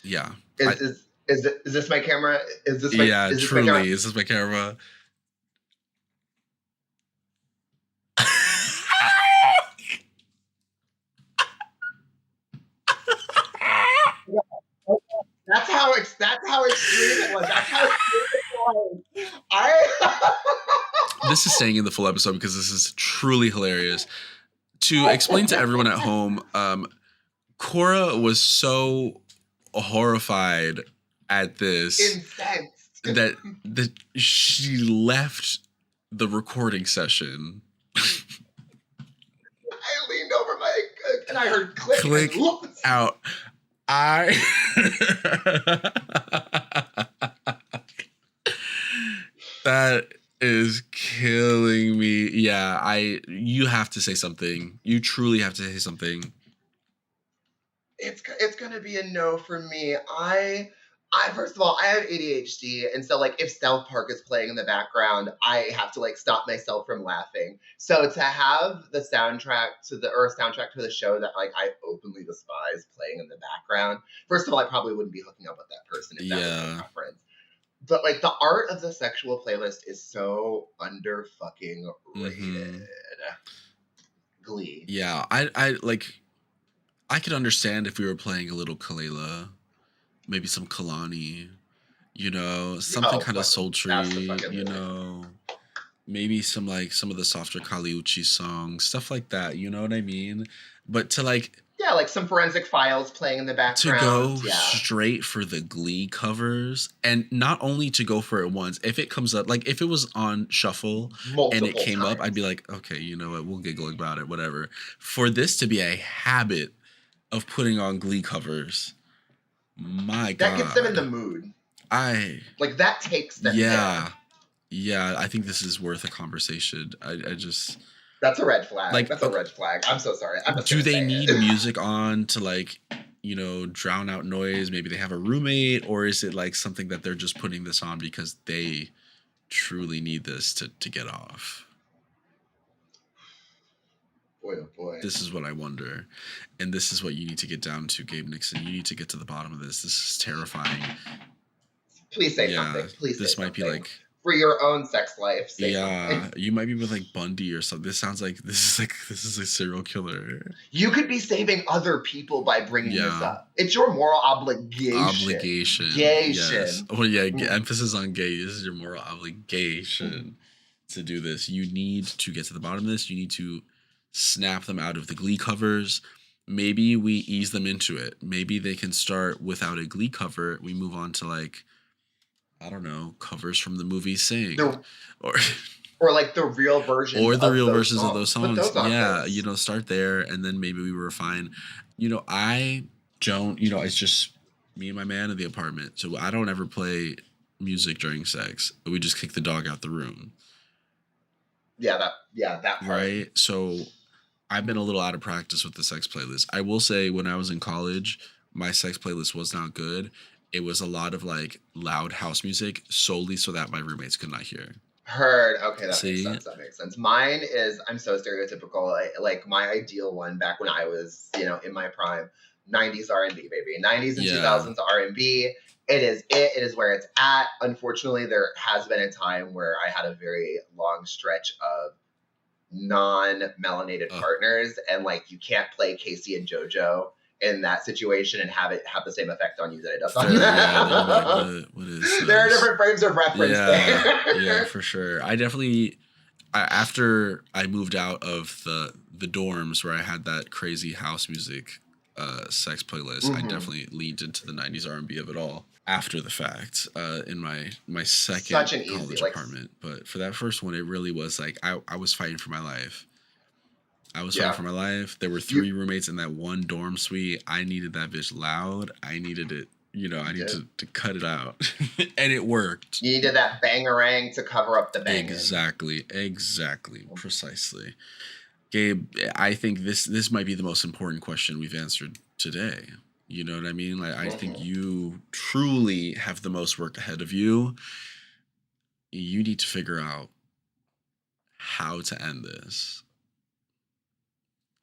Yeah. Is this my camera? Is this my truly. Is this my camera? That's how extreme it was. That's how extreme it was. This is staying in the full episode because this is truly hilarious. To explain to everyone at home, Korra was so horrified at this that she left the recording session. I leaned over and I heard click out. That is killing me. Yeah, you have to say something. You truly have to say something. It's gonna be a no for me. I First of all, I have ADHD, and so like if South Park is playing in the background, I have to like stop myself from laughing. So to have the soundtrack to the show that like I openly despise playing in the background, first of all, I probably wouldn't be hooking up with that person if that was my preference. But like the art of the sexual playlist is so under fucking rated. Glee. Yeah, I like. I could understand if we were playing a little Kalela, maybe some Kalani, you know, something kind of sultry, you know, maybe some like some of the softer Kali Uchi songs, stuff like that. You know what I mean? But to like. Yeah, like some Forensic Files playing in the background. To go straight for the Glee covers, and not only to go for it once, if it comes up, like if it was on shuffle and it came up, I'd be like, okay, you know what, we'll giggle about it, whatever. For this to be a habit of putting on Glee covers, my God. That gets them in the mood. Like that takes them there. Yeah, I think this is worth a conversation. I just... That's a red flag. Like, that's a red flag. I'm so sorry. Do they need music on to like, you know, drown out noise? Maybe they have a roommate, or is it like something that they're just putting this on because they truly need this to get off? Boy, oh boy. This is what I wonder. And this is what you need to get down to, Gabe Nixon. You need to get to the bottom of this. This is terrifying. Please say something. Please this say might something. be like... For your own sex life. You might be with like Bundy or something. This sounds like this is a serial killer. You could be saving other people by bringing this up. It's your moral obligation. Yes. Oh yeah, emphasis on gay. This is your moral obligation to do this. You need to get to the bottom of this. You need to snap them out of the Glee covers. Maybe we ease them into it. Maybe they can start without a Glee cover. We move on to like, I don't know, covers from the movie Sing. Or like the real versions of those songs. Yeah, you know, start there and then maybe we refine. You know, I don't, you know, it's just me and my man in the apartment. So I don't ever play music during sex. We just kick the dog out the room. That part. Right? So I've been a little out of practice with the sex playlist. I will say when I was in college, my sex playlist was not good. It was a lot of like loud house music solely so that my roommates could not hear. Heard. Okay, that makes sense. Mine is, I'm so stereotypical. Like my ideal one back when I was, you know, in my prime, 90s R&B, baby. 90s and 2000s R&B. It is where it's at. Unfortunately, there has been a time where I had a very long stretch of non-melanated partners, and like you can't play Casey and JoJo in that situation and have it have the same effect on you that it does on you. What is this? There are different frames of reference there. Yeah, for sure. I definitely, after I moved out of the dorms where I had that crazy house music sex playlist, I definitely leaned into the 90s R&B of it all after the fact in my second college apartment. But for that first one, it really was like I was fighting for my life. Fighting for my life. There were 3 roommates in that one dorm suite. I needed that bitch loud. I needed it, you know, I needed to cut it out. And it worked. You needed that bangarang to cover up the banging. Exactly. Precisely. Gabe, I think this might be the most important question we've answered today. You know what I mean? Like, I think you truly have the most work ahead of you. You need to figure out how to end this.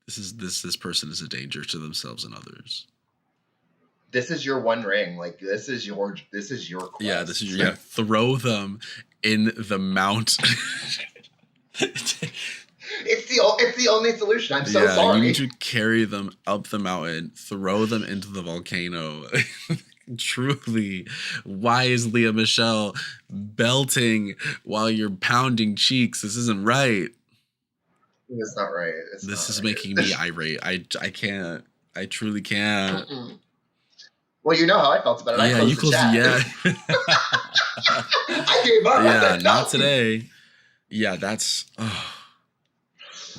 This person is a danger to themselves and others. This is your one ring. Like this is your quest. Yeah, this is your throw them in the mount. It's the only solution. I'm so sorry. You need to carry them up the mountain, throw them into the volcano. Truly, why is Leah Michelle belting while you're pounding cheeks? This isn't right. It's not right. This is making me irate. I can't. I truly can't. Well, you know how I felt about it. Yeah, you closed the chat. I gave up. Yeah, not today. Yeah, that's. Oh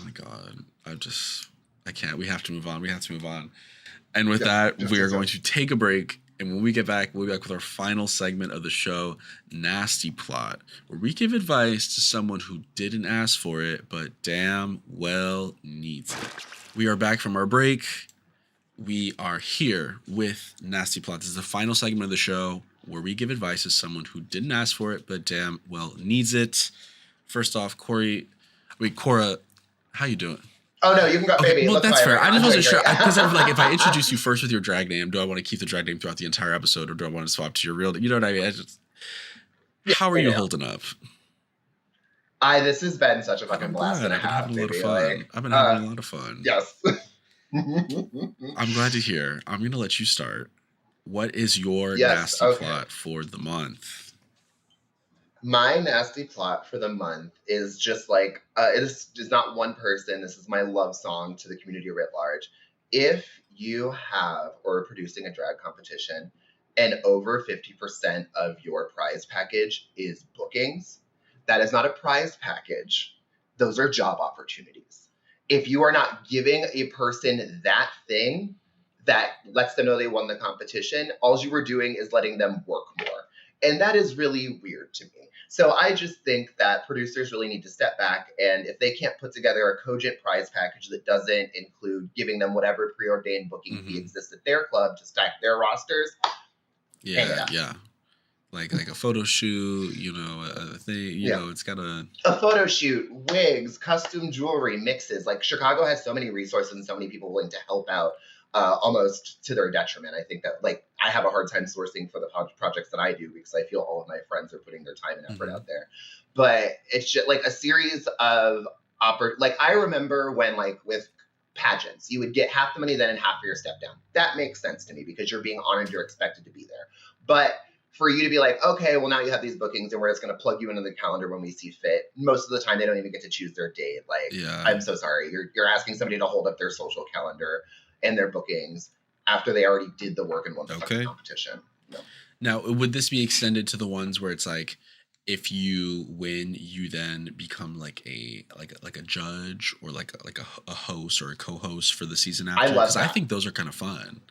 my God. I can't. We have to move on. And with that, we are going to take a break. And when we get back, we'll be back with our final segment of the show, Nasty Plot, where we give advice to someone who didn't ask for it, but damn well needs it. We are back from our break. We are here with Nasty Plot. This is the final segment of the show. where we give advice as someone who didn't ask for it, but damn well needs it. First off, Korra, how you doing? Oh no, you can go, Okay, baby. well, Look that's fine fair. right I now. just I'm wasn't doing sure great. because I'm like, if I introduce you first with your drag name, do I want to keep the drag name throughout the entire episode, or do I want to swap to your real? You know what I mean? Yeah, How are you holding up? This has been such a fucking blast and a I've been half, having a lot of baby. fun. Like, I've been having a lot of fun. yes. I'm glad to hear. I'm going to let you start. What is your Yes, nasty okay. plot for the month? My nasty plot for the month is just like, it is not one person. This is my love song to the community writ large. If you have or are producing a drag competition and over 50% of your prize package is bookings, that is not a prize package. Those are job opportunities. If you are not giving a person that thing that lets them know they won the competition, all you were doing is letting them work more. And that is really weird to me. So I just think that producers really need to step back, and if they can't put together a cogent prize package that doesn't include giving them whatever preordained booking fee exists at their club to stack their rosters, Yeah. Like a photo shoot, a thing, you know, it's got a photo shoot, wigs, custom jewelry, mixes. Like Chicago has so many resources and so many people willing to help out, almost to their detriment. I think that like I have a hard time sourcing for the projects that I do because I feel all of my friends are putting their time and effort out there. But it's just like a series of like I remember when like with pageants, you would get half the money then and half for your step down. That makes sense to me because you're being honored, you're expected to be there. But for you to be like, okay, well now you have these bookings and we're just going to plug you into the calendar when we see fit. Most of the time they don't even get to choose their date. Like, I'm so sorry. You're asking somebody to hold up their social calendar and their bookings after they already did the work and won the fucking competition. No. Now, would this be extended to the ones where it's like, if you win, you then become like a judge or like a host or a co-host for the season after? I love that. I think those are kind of fun.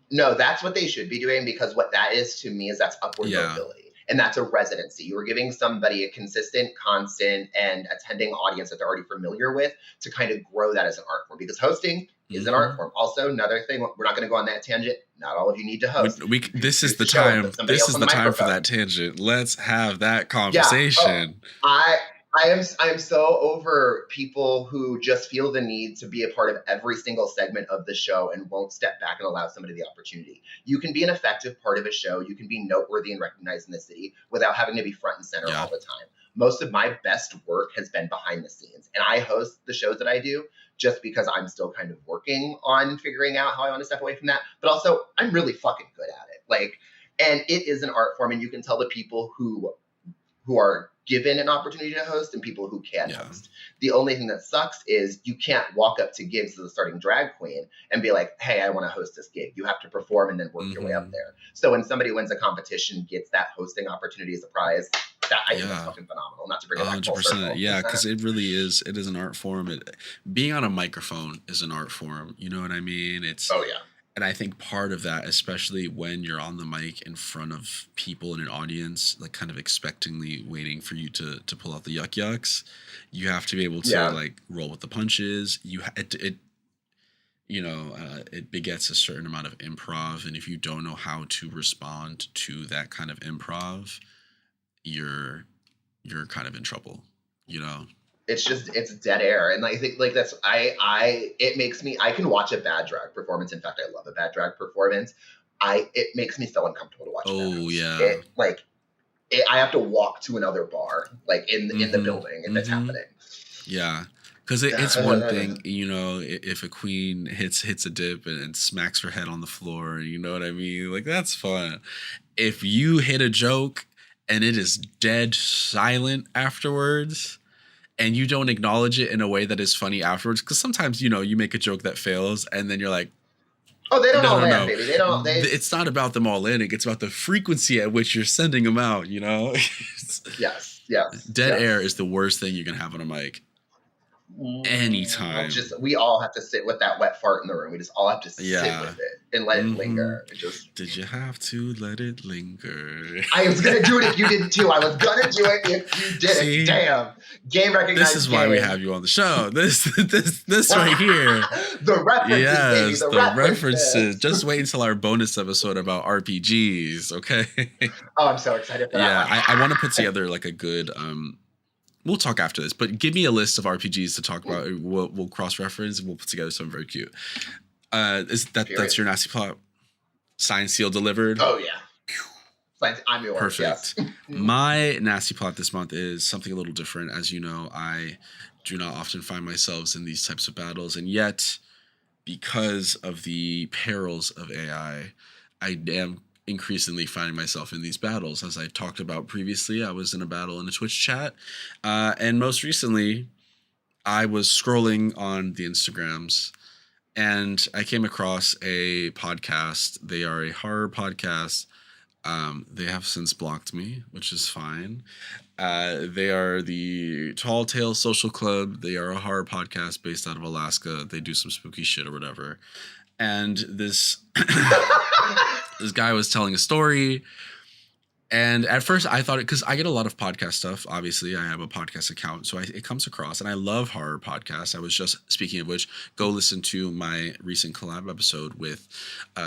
No, that's what they should be doing, because what that is to me is that's upward mobility. And that's a residency. You are giving somebody a consistent, constant, and attending audience that they're already familiar with to kind of grow that as an art form, because hosting is an art form. Also, another thing, we're not going to go on that tangent. Not all of you need to host. This is the time. This is the time for that tangent. Let's have that conversation. Yeah. I am so over people who just feel the need to be a part of every single segment of the show and won't step back and allow somebody the opportunity. You can be an effective part of a show. You can be noteworthy and recognized in the city without having to be front and center all the time. Most of my best work has been behind the scenes, and I host the shows that I do just because I'm still kind of working on figuring out how I want to step away from that. But also, I'm really fucking good at it. Like, and it is an art form, and you can tell the people who are given an opportunity to host and people who can host. The only thing that sucks is you can't walk up to gigs as a starting drag queen and be like, hey, I want to host this gig. You have to perform and then work your way up there. So when somebody wins a competition, gets that hosting opportunity as a prize, that I think that's fucking phenomenal. Not to bring it back full circle. Yeah, because it really is. It is an art form. Being on a microphone is an art form. You know what I mean? And I think part of that, especially when you're on the mic in front of people in an audience, like kind of expectingly waiting for you to pull out the yucks, you have to be able to like roll with the punches. It begets a certain amount of improv, and if you don't know how to respond to that kind of improv, you're kind of in trouble, you know. It's dead air. And I think like that's, it makes me, I can watch a bad drag performance. In fact, I love a bad drag performance. It makes me so uncomfortable to watch. I have to walk to another bar, like in the building if it's happening. Yeah. Because it's one thing, you know, if a queen hits a dip and smacks her head on the floor, you know what I mean? Like, that's fun. If you hit a joke and it is dead silent afterwards, and you don't acknowledge it in a way that is funny afterwards, because sometimes, you know, you make a joke that fails and then you're like, oh, they don't all land, baby. They don't. It's not about them all landing. It's about the frequency at which you're sending them out, you know? Yes. Dead air is the worst thing you can have on a mic. anytime. We all have to sit with that wet fart in the room. We just all have to sit with it and let it linger. Did you have to let it linger? I was gonna do it if you didn't too. I was gonna do it if you did it. Damn. Game recognized. This is why we have you on the show. This right here. The references, baby. The references. Just wait until our bonus episode about RPGs, okay? Oh, I'm so excited for that one. I want to put together like a good we'll talk after this, but give me a list of RPGs to talk about. We'll cross-reference and we'll put together something very cute. That's your nasty plot? Signed, sealed, delivered? Oh, yeah. I'm yours. Perfect. Yes. My nasty plot this month is something a little different. As you know, I do not often find myself in these types of battles, and yet, because of the perils of AI, I am increasingly finding myself in these battles. As I talked about previously, I was in a battle in a Twitch chat, and most recently, I was scrolling on the Instagrams, and I came across a podcast. They are a horror podcast. They have since blocked me, which is fine. They are the Tall Tale Social Club. They are a horror podcast based out of Alaska. They do some spooky shit or whatever. And this this guy was telling a story. And at first I thought because I get a lot of podcast stuff. Obviously, I have a podcast account, so it comes across, and I love horror podcasts. I was just, speaking of which, go listen to my recent collab episode with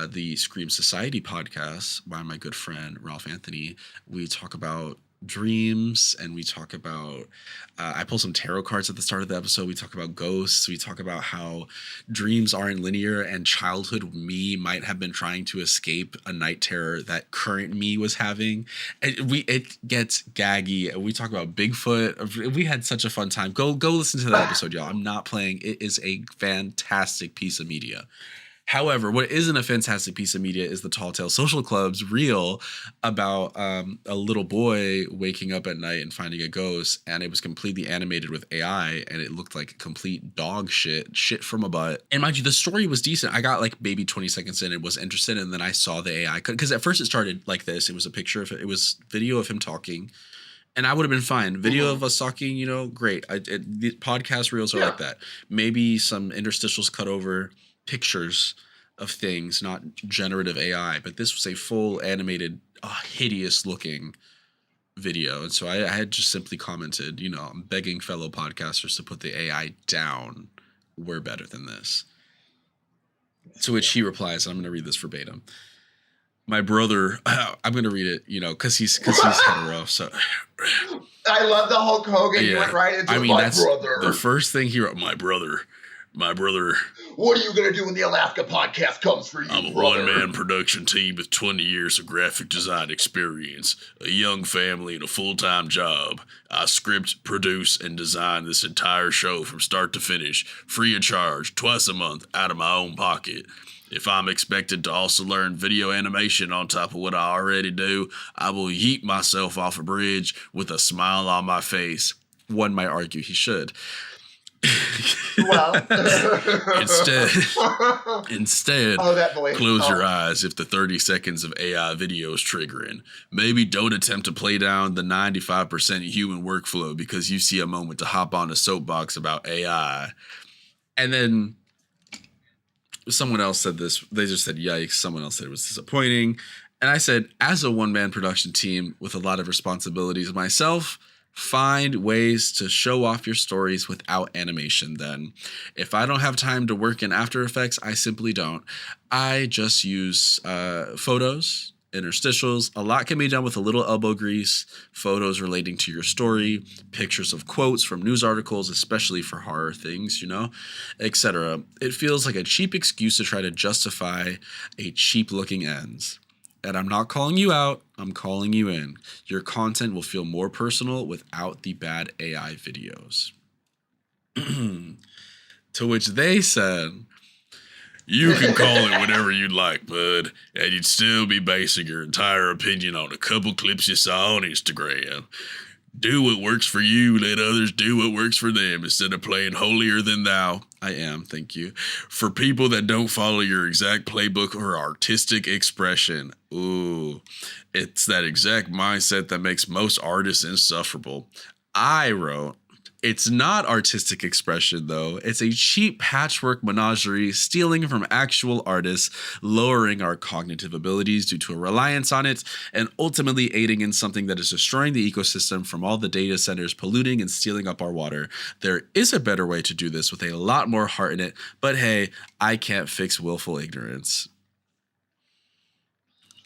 the Scream Society podcast by my good friend Ralph Anthony. We talk about dreams, and we talk about I pull some tarot cards at the start of the episode. We talk about ghosts. We talk about how dreams aren't linear, and childhood me might have been trying to escape a night terror that current me was having. And it gets gaggy. We talk about Bigfoot. We had such a fun time. Go listen to that episode, y'all. I'm not playing. It is a fantastic piece of media. However, what isn't a fantastic piece of media is the Tall Tale Social Club's reel about a little boy waking up at night and finding a ghost, and it was completely animated with AI, and it looked like complete dog shit from a butt. And mind you, the story was decent. I got like maybe 20 seconds in and was interested, and then I saw the AI, because at first it started like this. It was a picture of it. It was video of him talking. And I would have been fine. Video of us talking, great. The podcast reels are like that. Maybe some interstitials cut over pictures of things, not generative AI, but this was a full animated, hideous looking video. And so I had just simply commented, I'm begging fellow podcasters to put the AI down. We're better than this. To which he replies, and I'm going to read this verbatim. My brother, I'm going to read it, because he's hetero. So I love the Hulk Hogan. Yeah. You went right into that's brother. The first thing he wrote, my brother. What are you going to do when the Alaska podcast comes for you, I'm a one-man production team with 20 years of graphic design experience, a young family, and a full-time job. I script, produce, and design this entire show from start to finish, free of charge, twice a month, out of my own pocket. If I'm expected to also learn video animation on top of what I already do, I will yeet myself off a bridge with a smile on my face. One might argue he should. Well, instead, close your eyes if the 30 seconds of AI video is triggering. Maybe don't attempt to play down the 95% human workflow because you see a moment to hop on a soapbox about AI. And then someone else said this. They just said, yikes. Someone else said it was disappointing. And I said, as a one-man production team with a lot of responsibilities myself, find ways to show off your stories without animation then. If I don't have time to work in After Effects, I simply don't. I just use photos, interstitials. A lot can be done with a little elbow grease, photos relating to your story, pictures of quotes from news articles, especially for horror things, etc. It feels like a cheap excuse to try to justify a cheap-looking ends. And I'm not calling you out, I'm calling you in. Your content will feel more personal without the bad AI videos. To which they said, you can call it whatever you'd like, bud, and you'd still be basing your entire opinion on a couple clips you saw on Instagram. Do what works for you, let others do what works for them instead of playing holier than thou. I am, thank you. For people that don't follow your exact playbook or artistic expression. Ooh, it's that exact mindset that makes most artists insufferable. I wrote, It's not artistic expression, though. It's a cheap patchwork menagerie, stealing from actual artists, lowering our cognitive abilities due to a reliance on it, and ultimately aiding in something that is destroying the ecosystem from all the data centers polluting and stealing up our water. There is a better way to do this with a lot more heart in it, but hey, I can't fix willful ignorance.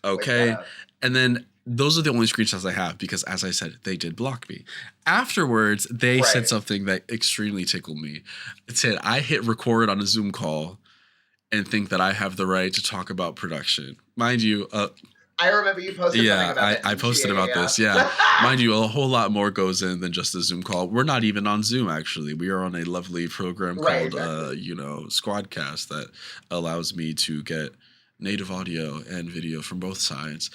Okay. And then those are the only screenshots I have because, as I said, they did block me. Afterwards, they said something that extremely tickled me. It said, I hit record on a Zoom call and think that I have the right to talk about production. Mind you, I remember you posted something about that. I posted about this. Yeah. Mind you, a whole lot more goes in than just a Zoom call. We're not even on Zoom, actually. We are on a lovely program called, Squadcast that allows me to get native audio and video from both sides.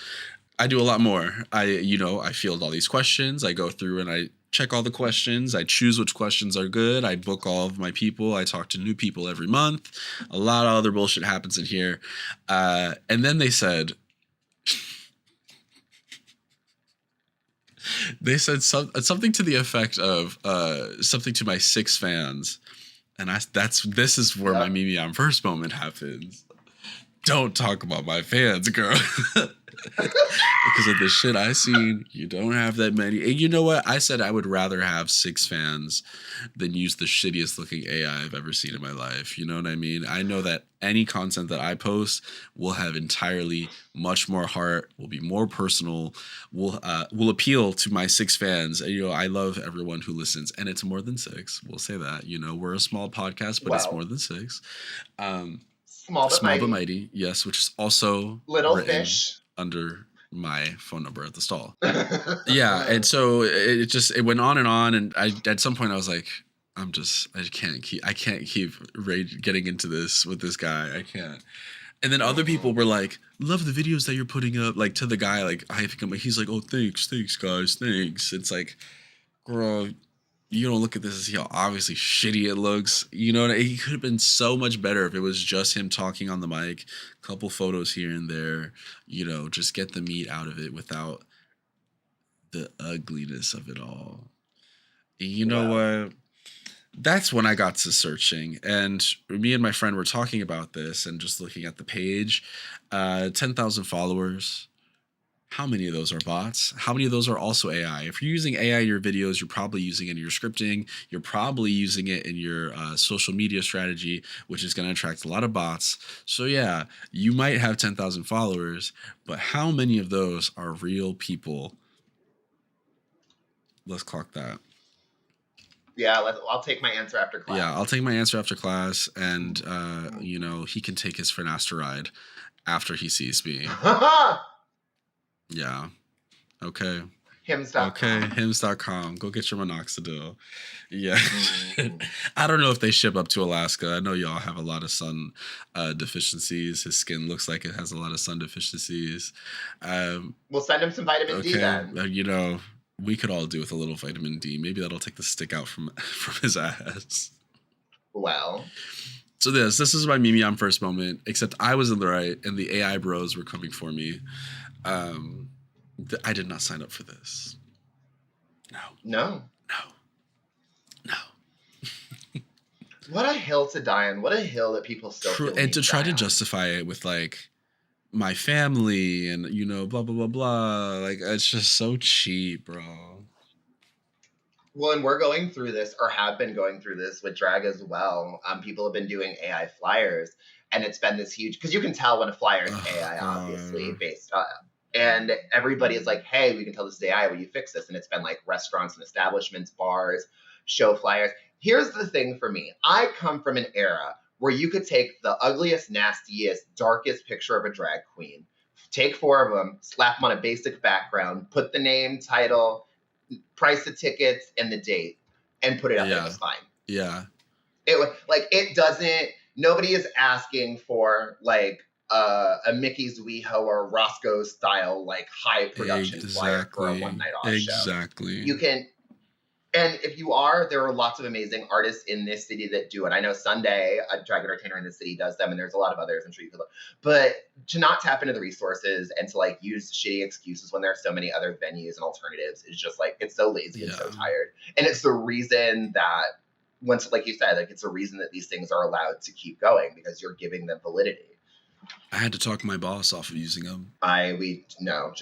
I do a lot more. I field all these questions. I go through and I check all the questions. I choose which questions are good. I book all of my people. I talk to new people every month. A lot of other bullshit happens in here. And then they said something to the effect of something to my 6 fans. And this is where my Mimi on First moment happens. Don't talk about my fans, girl. Because of the shit I seen, you don't have that many. And you know what? I said I would rather have 6 fans than use the shittiest looking AI I've ever seen in my life. You know what I mean? I know that any content that I post will have entirely much more heart, will be more personal, will appeal to my 6 fans. And, I love everyone who listens, and it's more than 6. We'll say that. We're a small podcast, but it's more than 6. Small but mighty, yes, which is also Little Fish under my phone number at the stall. Yeah, and so it went on, and I at some point I was like, I can't keep getting into this with this guy. I can't. And then other people were like, love the videos that you're putting up, like to the guy, like he's like, oh, thanks guys, thanks. It's like, girl, you don't look at this and see how obviously shitty it looks. He could have been so much better if it was just him talking on the mic, a couple photos here and there, just get the meat out of it without the ugliness of it all. You know what? That's when I got to searching, and me and my friend were talking about this and just looking at the page. 10,000 followers. How many of those are bots? How many of those are also AI? If you're using AI in your videos, you're probably using it in your scripting. You're probably using it in your social media strategy, which is going to attract a lot of bots. So yeah, you might have 10,000 followers, but how many of those are real people? Let's clock that. Yeah, I'll take my answer after class. Yeah, I'll take my answer after class, and he can take his finasteride after he sees me. Yeah. Okay. Hims.com. Okay, hims.com. Go get your minoxidil. Yeah. I don't know if they ship up to Alaska. I know y'all have a lot of sun deficiencies. His skin looks like it has a lot of sun deficiencies. We'll send him some vitamin D then. We could all do with a little vitamin D. Maybe that'll take the stick out from his ass. Well. So this is my Mimi on First moment, except I was in the right and the AI bros were coming for me. I did not sign up for this. No. What a hill to die on. What a hill that people still feel and to try to justify it with like my family and blah blah blah blah. Like it's just so cheap, bro. Well, and we're going through this, or have been going through this with drag as well. People have been doing AI flyers, and it's been this huge, because you can tell when a flyer is AI, obviously, based on, and everybody is like, hey, we can tell this is AI, will you fix this? And it's been like restaurants and establishments, bars, show flyers. Here's the thing for me. I come from an era where you could take the ugliest, nastiest, darkest picture of a drag queen, take 4 of them, slap them on a basic background, put the name, title, price of tickets, and the date, and put it up there. It's fine. Yeah. It doesn't, nobody is asking for like a Mickey's WeHo or Roscoe style, like high production flyer for a one night off show. Exactly. You can, And if you are, there are lots of amazing artists in this city that do it. I know Sunday, a drag entertainer in the city, does them, and there's a lot of others. I'm sure you could look. But to not tap into the resources and to like use shitty excuses when there are so many other venues and alternatives is just like, it's so lazy and so tired. And it's the reason that once, like you said, like it's a reason that these things are allowed to keep going because you're giving them validity. I had to talk my boss off of using them. No.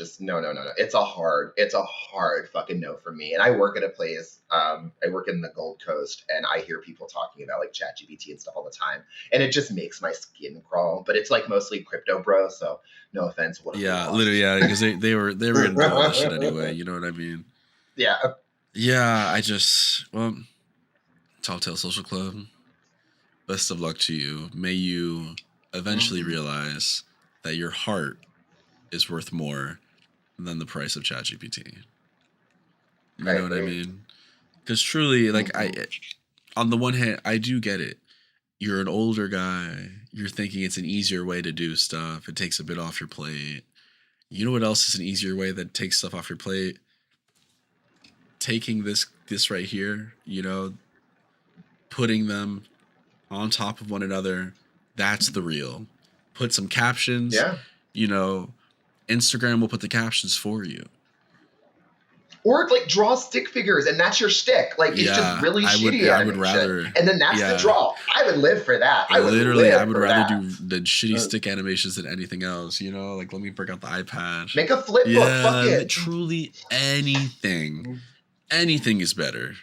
It's a hard fucking no for me. And I work at a place, I work in the Gold Coast, and I hear people talking about like ChatGPT and stuff all the time. And it just makes my skin crawl. But it's like mostly crypto bro, so no offense. Yeah, literally, yeah, because they were gonna do all that shit anyway, you know what I mean? Yeah. Yeah, Telltale Social Club, best of luck to you. May you eventually realize that your heart is worth more than the price of ChatGPT. You know what I mean? Because truly, like, on the one hand, I do get it. You're an older guy. You're thinking it's an easier way to do stuff. It takes a bit off your plate. You know what else is an easier way that takes stuff off your plate? Taking this right here, you know, putting them on top of one another. That's the real. Put some captions. Yeah. You know, Instagram will put the captions for you. Or like draw stick figures and that's your shtick. Like it's just really shitty. I would rather. And then that's the draw. I would live for that. I would rather do the shitty stick animations than anything else. You know, like let me break out the iPad. Make a flip book. Fuck it. Truly anything. Anything is better.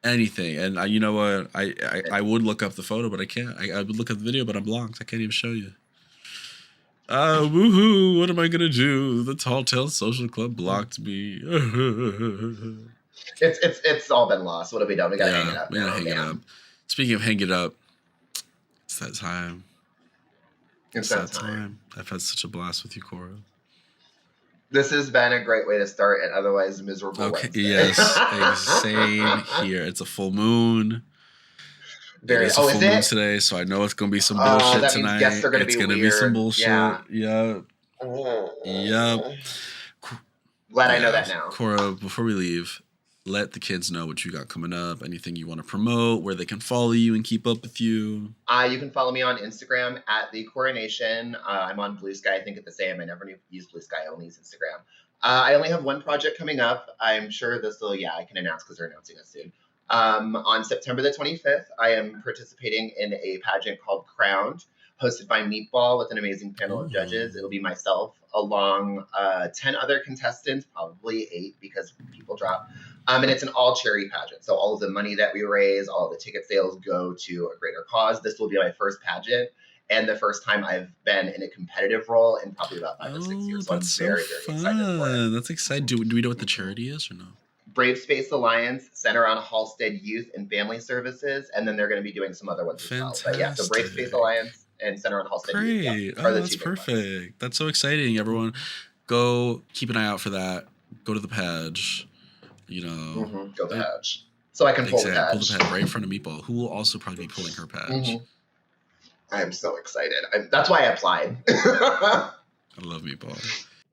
Anything. And you know what? I would look up the photo, but I can't. I would look up the video, but I'm blocked. I can't even show you. Woohoo! What am I gonna do? The Telltale Social Club blocked me. It's all been lost. What have we done? We gotta hang it up. We gotta hang it up. Speaking of hang it up, it's that time. It's that time. I've had such a blast with you, Korra. This has been a great way to start an otherwise miserable Wednesday. Yes, same here. It's a full moon. It's a full moon today, so I know it's gonna be some bullshit tonight. Guests are gonna it's be gonna weird. Be some bullshit. Yeah. Yep. Glad I know that now. Korra, before we leave, let the kids know what you got coming up, anything you want to promote, where they can follow you and keep up with you. You can follow me on Instagram at The Coronation. I'm on Blue Sky. I think it's the same. I never use Blue Sky. I only use Instagram. I only have one project coming up. I'm sure I can announce because they're announcing it soon. On September the 25th, I am participating in a pageant called Crowned, hosted by Meatball with an amazing panel of judges. It'll be myself along 10 other contestants, probably 8 because people drop. And it's an all charity pageant. So all of the money that we raise, all of the ticket sales go to a greater cause. This will be my first pageant and the first time I've been in a competitive role in probably about 5 or 6 years. So I'm very, very excited for it. That's exciting. Do we know what the charity is or no? Brave Space Alliance, Center on Halstead Youth and Family Services, and then they're going to be doing some other ones as well. But yeah, so Brave Space Alliance and Center on Halstead Youth. Yeah, that's perfect. Ones. That's so exciting, everyone. Go keep an eye out for that. Go to the page. You know, go the page. So I can pull the page. Pull the page right in front of Meatball, who will also probably be pulling her page. I am so excited. That's why I applied. I love Meatball.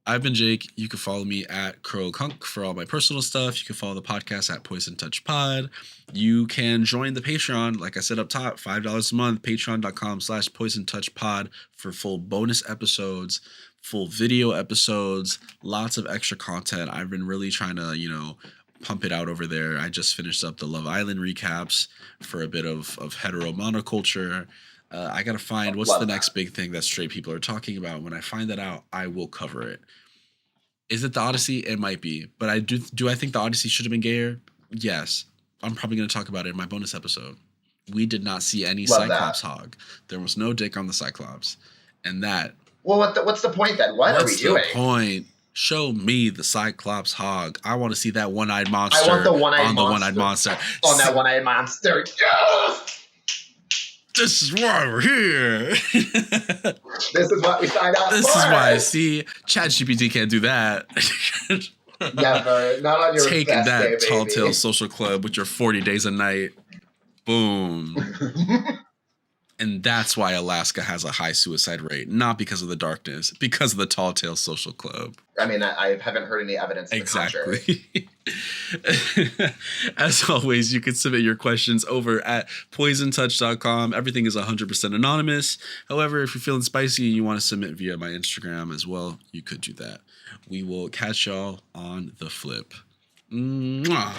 I've been Jake. You can follow me at CrowCunk for all my personal stuff. You can follow the podcast at Poison Touch Pod. You can join the Patreon, like I said up top, $5 a month, patreon.com/Poison Touch Pod for full bonus episodes, full video episodes, lots of extra content. I've been really trying to, pump it out over there. I just finished up the Love Island recaps for a bit of hetero monoculture. I got to find what's the next big thing that straight people are talking about. When I find that out, I will cover it. Is it the Odyssey? It might be. But I think the Odyssey should have been gayer? Yes. I'm probably going to talk about it in my bonus episode. We did not see any Cyclops hog. There was no dick on the Cyclops. And that... Well, what's the point then? What are we doing? What's the point? Show me the Cyclops hog. I want to see that one-eyed monster. I want the one-eyed on monster. The one-eyed monster. On that one-eyed monster. Yes! This is why we're here. This is what we signed up for. This is why. See, ChatGPT can't do that. Never. Not on your Taking best that day, Telltale Social Club with your 40 days a night. Boom. And that's why Alaska has a high suicide rate, not because of the darkness, because of the Tall Tales Social Club. I mean, I haven't heard any evidence to the contrary. Exactly. As always, you can submit your questions over at poisontouch.com. Everything is 100% anonymous. However, if you're feeling spicy and you want to submit via my Instagram as well, you could do that. We will catch y'all on the flip. Mwah.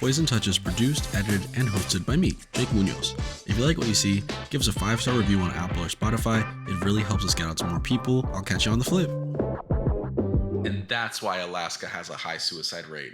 Poison Touch is produced, edited, and hosted by me, Jake Munoz. If you like what you see, give us a 5-star review on Apple or Spotify. It really helps us get out to more people. I'll catch you on the flip. And that's why Alaska has a high suicide rate.